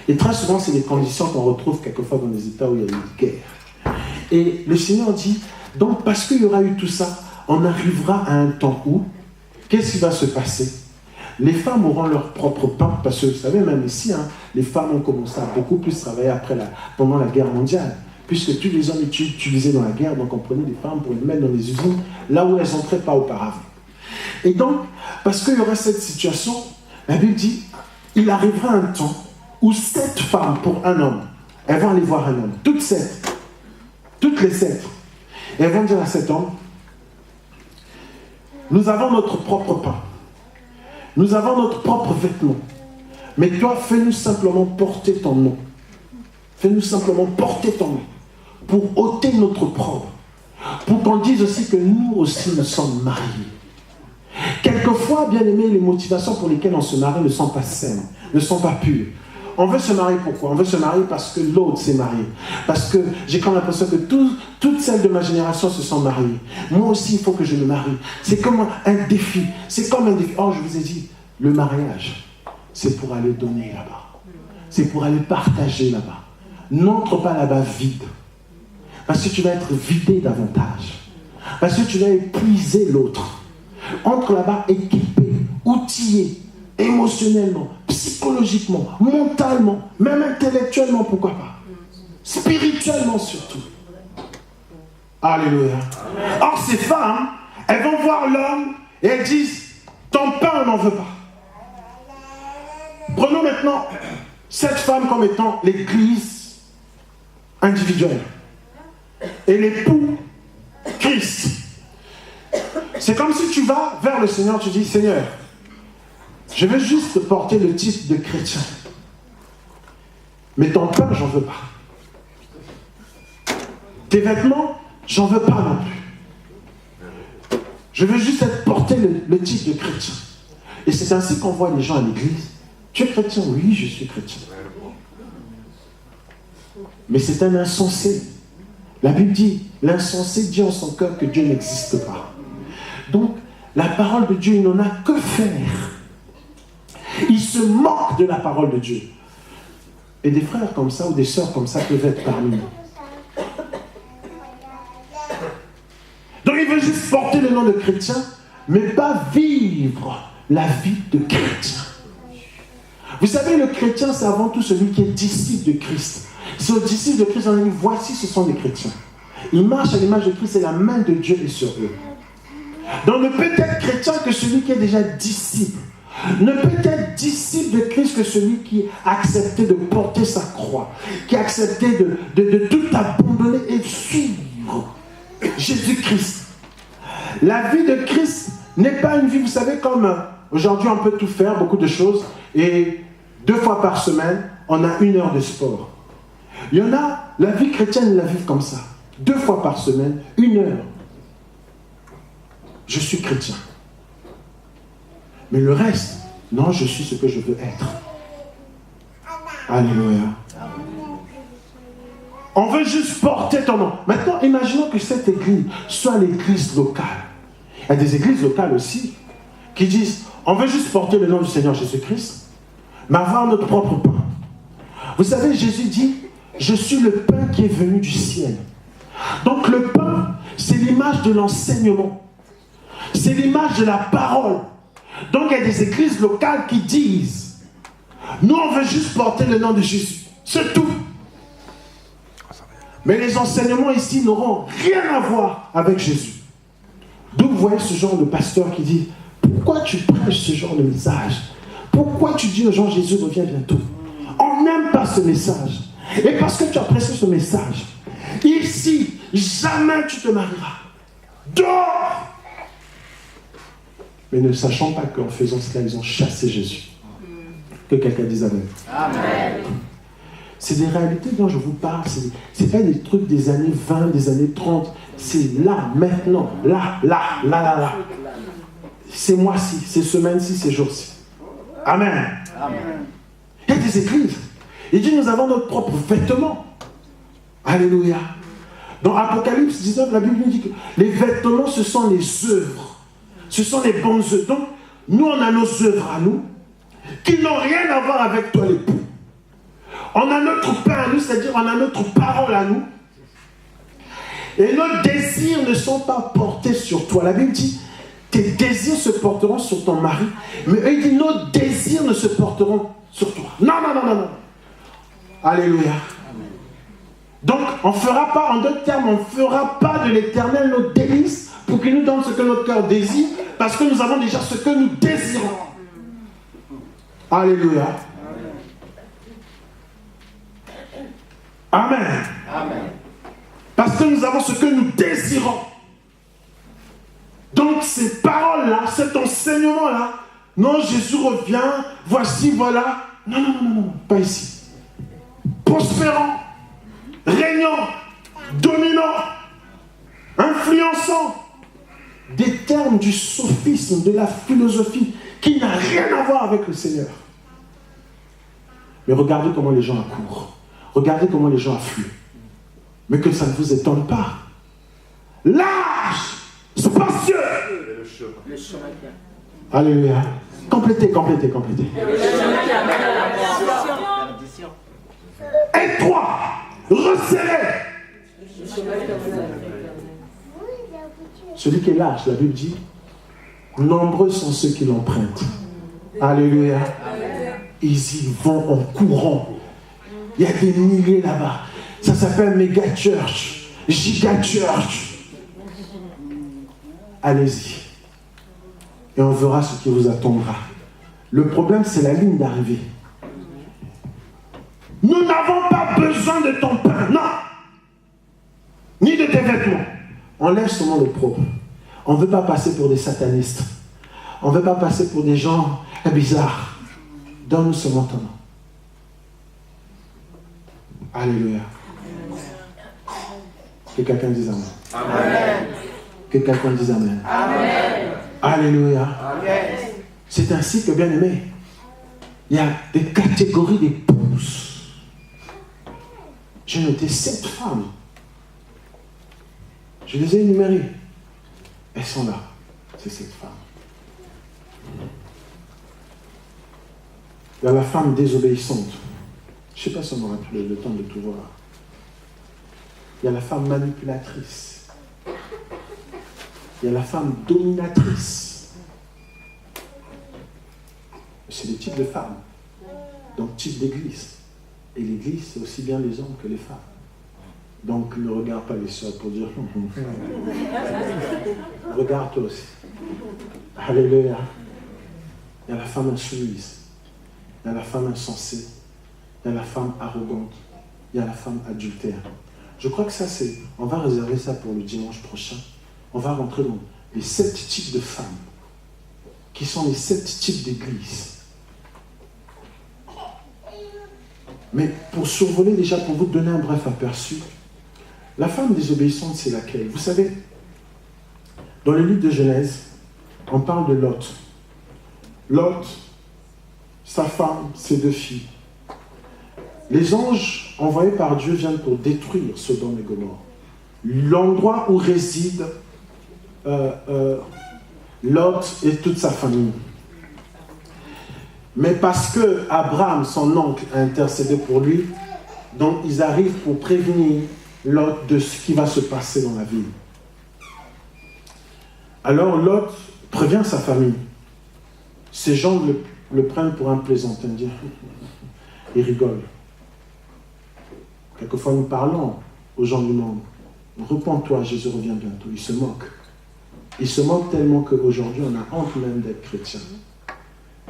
Et très souvent, c'est des conditions qu'on retrouve quelquefois dans les États où il y a une guerre. Et le Seigneur dit, donc parce qu'il y aura eu tout ça, on arrivera à un temps où, qu'est-ce qui va se passer? Les femmes auront leur propre pain, parce que vous savez, même ici, les femmes ont commencé à beaucoup plus travailler pendant la guerre mondiale. Puisque tous les hommes étaient utilisés dans la guerre, donc on prenait des femmes pour les mettre dans les usines, là où elles n'entraient pas auparavant. Et donc, parce qu'il y aura cette situation, la Bible dit, il arrivera un temps où 7 femmes pour un homme, elles vont aller voir un homme, toutes les 7, et elles vont dire à cet homme, nous avons notre propre pain, nous avons notre propre vêtement, mais toi, fais-nous simplement porter ton nom. Fais-nous simplement porter ton nom, pour ôter notre propre, pour qu'on dise aussi que nous aussi nous sommes mariés. Quelquefois, bien aimé, les motivations pour lesquelles on se marie ne sont pas saines, ne sont pas pures. On veut se marier pourquoi? On veut se marier parce que l'autre s'est marié. Parce que j'ai comme l'impression que toutes celles de ma génération se sont mariées. Moi aussi, il faut que je me marie. C'est comme un défi. C'est comme un défi. Oh, je vous ai dit, le mariage, c'est pour aller donner là-bas. C'est pour aller partager là-bas. N'entre pas là-bas vide. Parce que tu vas être vidé davantage. Parce que tu vas épuiser l'autre. Entre là-bas équipé, outillé, émotionnellement, psychologiquement, mentalement, même intellectuellement, pourquoi pas. Spirituellement surtout. Alléluia. Or, ces femmes, elles vont voir l'homme et elles disent, ton pain, on n'en veut pas. Prenons maintenant cette femme comme étant l'église individuelle et l'époux Christ. C'est comme si tu vas vers le Seigneur, tu dis, Seigneur, je veux juste porter le titre de chrétien. Mais ton pain, j'en veux pas. Tes vêtements, j'en veux pas non plus. Je veux juste porter le titre de chrétien. Et c'est ainsi qu'on voit les gens à l'église. Tu es chrétien? Oui, je suis chrétien. Mais c'est un insensé. La Bible dit, l'insensé dit en son cœur que Dieu n'existe pas. Donc, la parole de Dieu, il n'en a que faire. Il se moque de la parole de Dieu. Et des frères comme ça ou des sœurs comme ça peuvent être parmi nous. Donc, il veut juste porter le nom de chrétien, mais pas vivre la vie de chrétien. Vous savez, le chrétien, c'est avant tout celui qui est disciple de Christ. C'est aux disciples de Christ, on a dit, voici, ce sont des chrétiens. Ils marchent à l'image de Christ et la main de Dieu est sur eux. Donc ne peut être chrétien que celui qui est déjà disciple. Ne peut être disciple de Christ que celui qui a accepté de porter sa croix, qui a accepté de tout abandonner et suivre Jésus-Christ. La vie de Christ n'est pas une vie, vous savez, comme aujourd'hui on peut tout faire, beaucoup de choses, et 2 fois par semaine, on a 1 heure de sport. Il y en a, la vie chrétienne, ils la vivent comme ça. 2 fois par semaine, 1 heure. Je suis chrétien. Mais le reste, non, je suis ce que je veux être. Alléluia. On veut juste porter ton nom. Maintenant, imaginons que cette église soit l'église locale. Il y a des églises locales aussi qui disent, on veut juste porter le nom du Seigneur Jésus-Christ, mais avoir notre propre pain. Vous savez, Jésus dit, je suis le pain qui est venu du ciel. Donc le pain, c'est l'image de l'enseignement. C'est l'image de la parole. Donc il y a des églises locales qui disent, nous on veut juste porter le nom de Jésus. C'est tout. Mais les enseignements ici n'auront rien à voir avec Jésus. D'où vous voyez ce genre de pasteur qui dit, pourquoi tu prêches ce genre de message? Pourquoi tu dis aux gens, Jésus revient bientôt? On n'aime pas ce message. Et parce que tu as prêché ce message, ici, jamais tu te marieras. Dors! Mais ne sachant pas qu'en faisant cela, ils ont chassé Jésus. Que quelqu'un dise Amen. Amen. C'est des réalités dont je vous parle. Ce n'est pas des trucs des années 20, des années 30. C'est là, maintenant, là. C'est mois-ci, c'est semaine-ci, c'est jour-ci. Amen. Amen. Il y a des églises. Il dit, nous avons notre propre vêtement. Alléluia. Dans Apocalypse 19, la Bible nous dit que les vêtements, ce sont les œuvres. Ce sont les bonnes œuvres. Donc, nous, on a nos œuvres à nous, qui n'ont rien à voir avec toi, l'époux. On a notre pain à nous, c'est-à-dire on a notre parole à nous. Et nos désirs ne sont pas portés sur toi. La Bible dit, tes désirs se porteront sur ton mari, mais il dit, nos désirs ne se porteront sur toi. Non. Alléluia. Donc, on ne fera pas, en d'autres termes, on ne fera pas de l'Éternel notre délice pour qu'il nous donne ce que notre cœur désire, parce que nous avons déjà ce que nous désirons. Alléluia. Amen. Amen. Parce que nous avons ce que nous désirons. Donc ces paroles-là, cet enseignement-là, non, Jésus revient, voici, voilà. Non, pas ici. Prospérant, régnant, dominant, influençant. Des termes du sophisme, de la philosophie, qui n'a rien à voir avec le Seigneur. Mais regardez comment les gens accourent. Regardez comment les gens affluent. Mais que ça ne vous étonne pas. Large, spacieux. Alléluia. Complétez. Étroit, resserré. Celui qui est large, la Bible dit, nombreux sont ceux qui l'empruntent. Alléluia. Ils y vont en courant. Il y a des milliers là-bas. Ça s'appelle méga church, giga church. Allez-y. Et on verra ce qui vous attendra. Le problème, c'est la ligne d'arrivée. Nous n'avons pas besoin de ton pain, non. Ni de tes vêtements. On lève seulement le propre. On ne veut pas passer pour des satanistes. On ne veut pas passer pour des gens bizarres. Donne-nous seulement ton nom. Alléluia. Que quelqu'un dise Amen. Amen. Que quelqu'un dise Amen. Amen. Alléluia. Amen. C'est ainsi que, bien aimé, il y a des catégories d'épouses. J'ai noté 7 femmes. Je les ai énumérées. Elles sont là. C'est cette femme. Il y a la femme désobéissante. Je ne sais pas si on aura le temps de tout voir. Il y a la femme manipulatrice. Il y a la femme dominatrice. C'est des types de femmes. Donc, type d'église. Et l'église, c'est aussi bien les hommes que les femmes. Donc ne regarde pas les sœurs pour dire regarde toi aussi. Alléluia. Il y a la femme insoumise, il y a la femme insensée, il y a la femme arrogante, il y a la femme adultère. Je crois que ça c'est, on va réserver ça pour le dimanche prochain. On va rentrer dans les 7 types de femmes, qui sont les 7 types d'églises. Mais pour survoler déjà, pour vous donner un bref aperçu, la femme désobéissante, c'est laquelle? Vous savez, dans le livre de Genèse, on parle de Lot. Lot, sa femme, ses 2 filles. Les anges envoyés par Dieu viennent pour détruire Sodome et Gomorrhe. L'endroit où réside Lot et toute sa famille. Mais parce que Abraham, son oncle, a intercédé pour lui, donc ils arrivent pour prévenir Lot de ce qui va se passer dans la ville. Alors Lot prévient sa famille. Ces gens le prennent pour un plaisantin. Ils rigolent. Quelquefois nous parlons aux gens du monde. Repends-toi, Jésus revient bientôt. Ils se moquent. Ils se moquent tellement qu'aujourd'hui on a honte même d'être chrétien.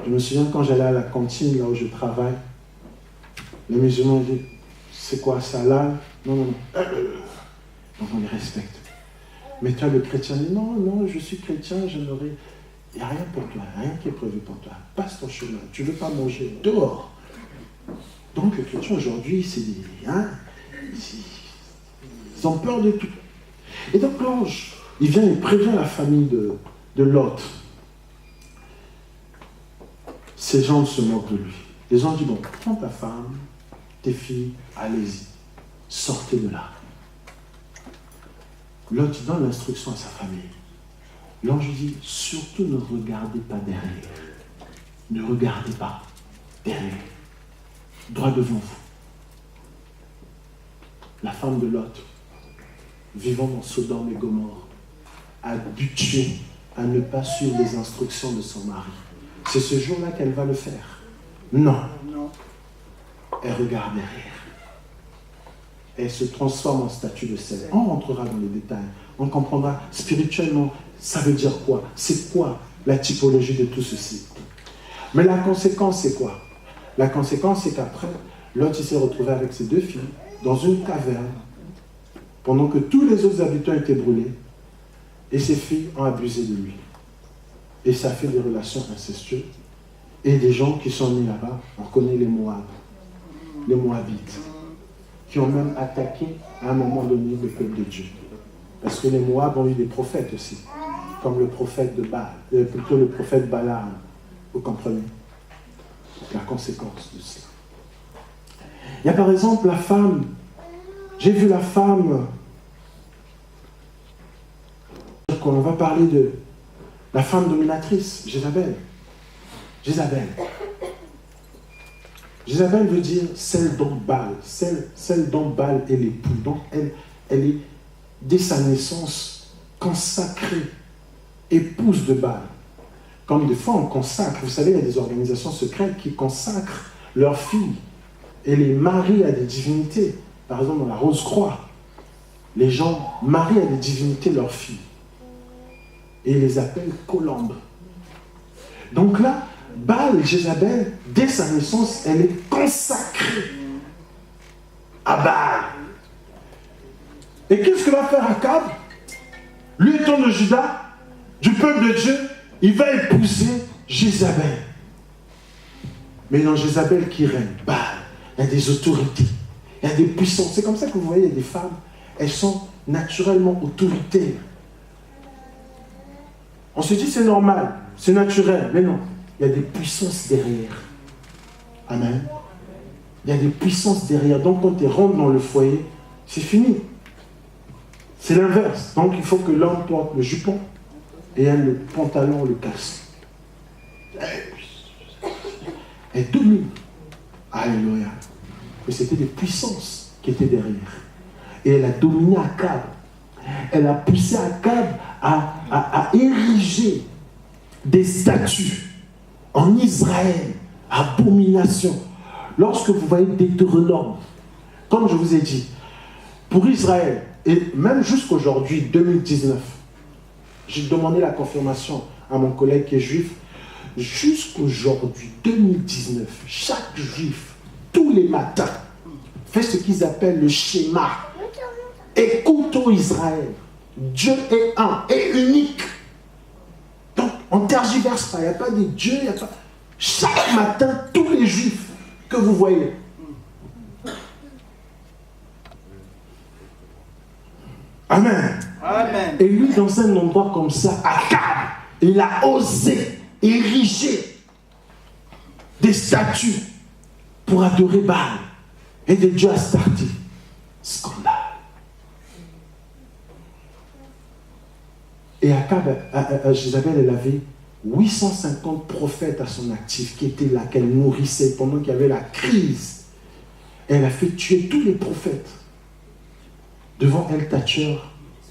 Je me souviens quand j'allais à la cantine, là où je travaille, les musulmans disent, c'est quoi ça là? Non. Donc on les respecte. Mais toi, le chrétien dit, non, je suis chrétien, je n'aurai... Il n'y a rien pour toi, rien qui est prévu pour toi. Passe ton chemin, tu ne veux pas manger, dehors. Donc les chrétiens aujourd'hui, c'est des... ils ont peur de tout. Et donc l'ange, il vient, il prévient la famille de Lot. Ces gens se moquent de lui. Les gens disent, bon, prends ta femme, tes filles, allez-y, sortez de là. Lot donne l'instruction à sa famille. L'ange dit, surtout ne regardez pas derrière. Ne regardez pas derrière. Droit devant vous. La femme de Lot, vivant dans Sodome et Gomorrhe, habituée à ne pas suivre les instructions de son mari. C'est ce jour-là qu'elle va le faire. Non. Elle regarde derrière. Elle se transforme en statue de sel. On rentrera dans les détails. On comprendra spirituellement, ça veut dire quoi? C'est quoi la typologie de tout ceci? Mais la conséquence, c'est quoi? La conséquence, c'est qu'après, Lot s'est retrouvé avec ses 2 filles dans une caverne pendant que tous les autres habitants étaient brûlés et ses filles ont abusé de lui. Et ça fait des relations incestueuses. Et des gens qui sont nés là-bas, on connaît les Moab, les Moabites, qui ont même attaqué à un moment donné le peuple de Dieu. Parce que les Moab ont eu des prophètes aussi, comme le prophète de Baal, plutôt le prophète Balaam. Vous comprenez la conséquence de cela. Il y a par exemple la femme, j'ai vu la femme, quand on va parler de la femme dominatrice, Jézabel. Jézabel veut dire celle dont Baal, celle dont Baal est l'époux. Donc elle est, dès sa naissance, consacrée, épouse de Baal. Comme des fois on consacre, vous savez, il y a des organisations secrètes qui consacrent leurs filles et les marient à des divinités. Par exemple, dans la Rose-Croix, les gens marient à des divinités leurs filles. Et ils les appellent colombes. Donc là, Baal, Jézabel, dès sa naissance, elle est consacrée à Baal. Et qu'est-ce que va faire Akab? Lieutenant de Juda, du peuple de Dieu, il va épouser Jézabel. Mais dans Jézabel qui règne, Baal, il y a des autorités, il y a des puissances. C'est comme ça que vous voyez, il y a des femmes, elles sont naturellement autoritaires. On se dit c'est normal, c'est naturel, mais non. Il y a des puissances derrière. Amen. Il y a des puissances derrière. Donc quand tu rentres dans le foyer, c'est fini. C'est l'inverse. Donc il faut que l'homme porte le jupon et elle le pantalon, le casque. Elle domine. Alléluia. Mais c'était des puissances qui étaient derrière. Et elle a dominé Akab. Elle a poussé Akab à ériger des statues en Israël, abomination. lorsque vous voyez Deutéronome, comme je vous ai dit, pour Israël, et même jusqu'aujourd'hui, 2019, j'ai demandé la confirmation à mon collègue qui est juif, jusqu'aujourd'hui, 2019, chaque juif, tous les matins, fait ce qu'ils appellent le schéma. Écoute, ô Israël, Dieu est un et unique. Donc, on ne tergiverse pas, il n'y a pas de Dieu, il n'y a pas... Chaque matin, tous les juifs que vous voyez. Amen. Amen. Et lui, dans un endroit comme ça, Akab, il a osé ériger des statues pour adorer Baal et des dieux Astarté. Scandale. Et Akab, Jézabel, elle avait 850 prophètes à son actif qui étaient là, qu'elle nourrissait pendant qu'il y avait la crise. Et elle a fait tuer tous les prophètes. Devant El Thatcher,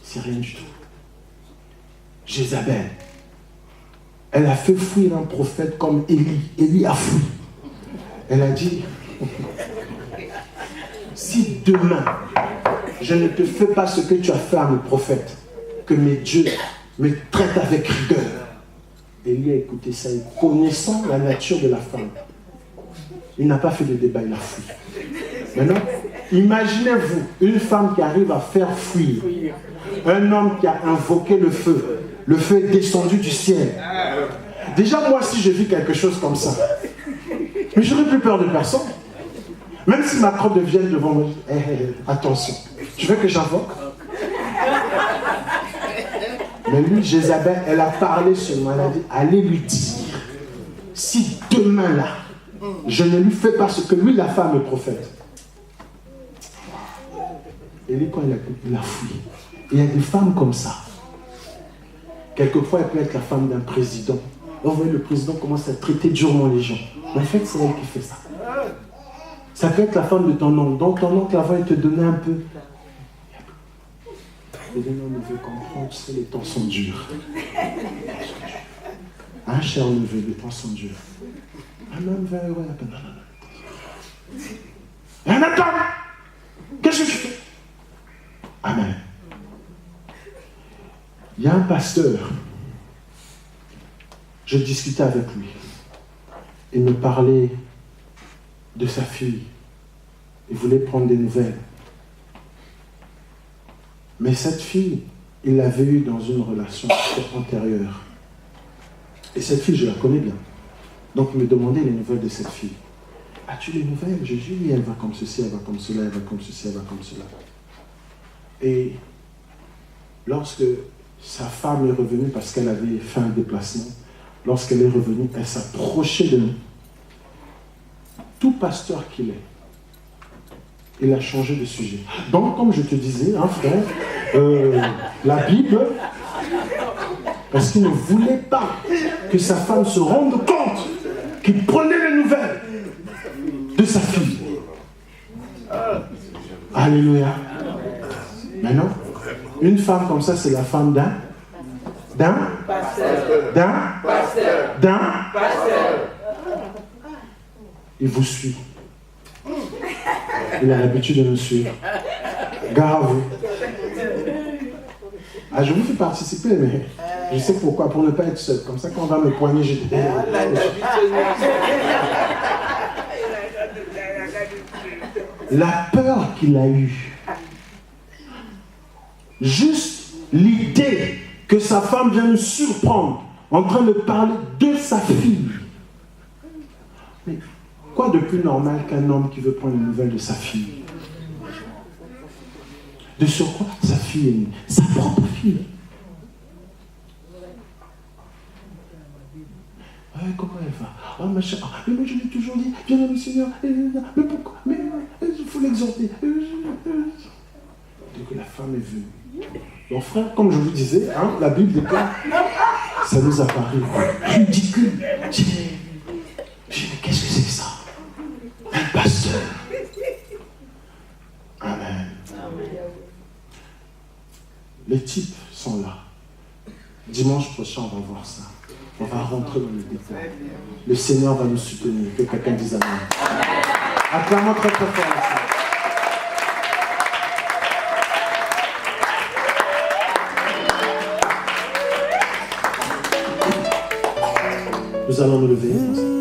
c'est rien du tout. Jézabel, elle a fait fuir un prophète comme Élie. Élie a fui. Elle a dit, si demain, je ne te fais pas ce que tu as fait à mes prophètes, que mes dieux me traitent avec rigueur. Élie a écouté ça, et connaissant la nature de la femme, il n'a pas fait de débat, il a fui. Maintenant, imaginez-vous une femme qui arrive à faire fuir un homme qui a invoqué le feu. Le feu est descendu du ciel. Déjà, moi, si je vis quelque chose comme ça, mais j'aurais plus peur de personne. Même si ma crotte devienne devant moi, attention, tu veux que j'invoque? Mais lui, Jézabel, elle a parlé sur moi, elle a dit, allez lui dire, si demain là, je ne lui fais pas ce que lui, la femme, le prophète. Et lui, quand il a fui. Il y a des femmes comme ça. Quelquefois, elle peut être la femme d'un président. Vous voyez, le président commence à traiter durement les gens. Mais en fait, c'est elle qui fait ça. Ça peut être la femme de ton oncle. Donc, ton oncle, avant, il te donnait un peu. Et le neveu veut comprendre, tu sais, les temps sont durs. Un cher neveu, les temps sont durs. Un homme 20 €, il appelle. Non. Et Nathan, qu'est-ce que tu fais? Amen. Il y a un pasteur, je discutais avec lui. Il me parlait de sa fille. Il voulait prendre des nouvelles. Mais cette fille, il l'avait eue dans une relation antérieure. Et cette fille, je la connais bien. Donc il me demandait les nouvelles de cette fille. As-tu les nouvelles? Je dis oui, elle va comme ceci, elle va comme cela, elle va comme ceci, elle va comme cela. Et lorsque sa femme est revenue, parce qu'elle avait fait un déplacement, lorsqu'elle est revenue, elle s'approchait de nous. Tout pasteur qu'il est, il a changé de sujet. Donc, comme je te disais, hein, frère, la Bible, parce qu'il ne voulait pas que sa femme se rende compte qu'il prenait les nouvelles de sa fille. Alléluia. Maintenant, une femme comme ça, c'est la femme d'un il vous suit. Il a l'habitude de nous suivre. Gare à vous. Ah, je vous fais participer, mais je sais pourquoi, pour ne pas être seul. Comme ça, quand on va me poigner, j'ai dit. La peur qu'il a eue. Juste l'idée que sa femme vient nous surprendre en train de parler de sa fille. Mais quoi de plus normal qu'un homme qui veut prendre une nouvelle de sa fille? De surcroît, sa fille est née, sa propre fille. Comment elle va? Oh ma chère, mais moi je l'ai toujours dit, viens là, le Seigneur, mais pourquoi? Mais il faut l'exhorter. Dès que la femme est venue. Donc frère, comme je vous disais, hein, la Bible déclare, ça nous a paru ridicule. J'ai dit, qu'est-ce que c'est que ça? Un pasteur. Amen. Les types sont là. Dimanche prochain, on va voir ça. On va rentrer dans le détail. Le Seigneur va nous soutenir. Que quelqu'un dise amen. Acclamons très très fort. Nous allons nous lever.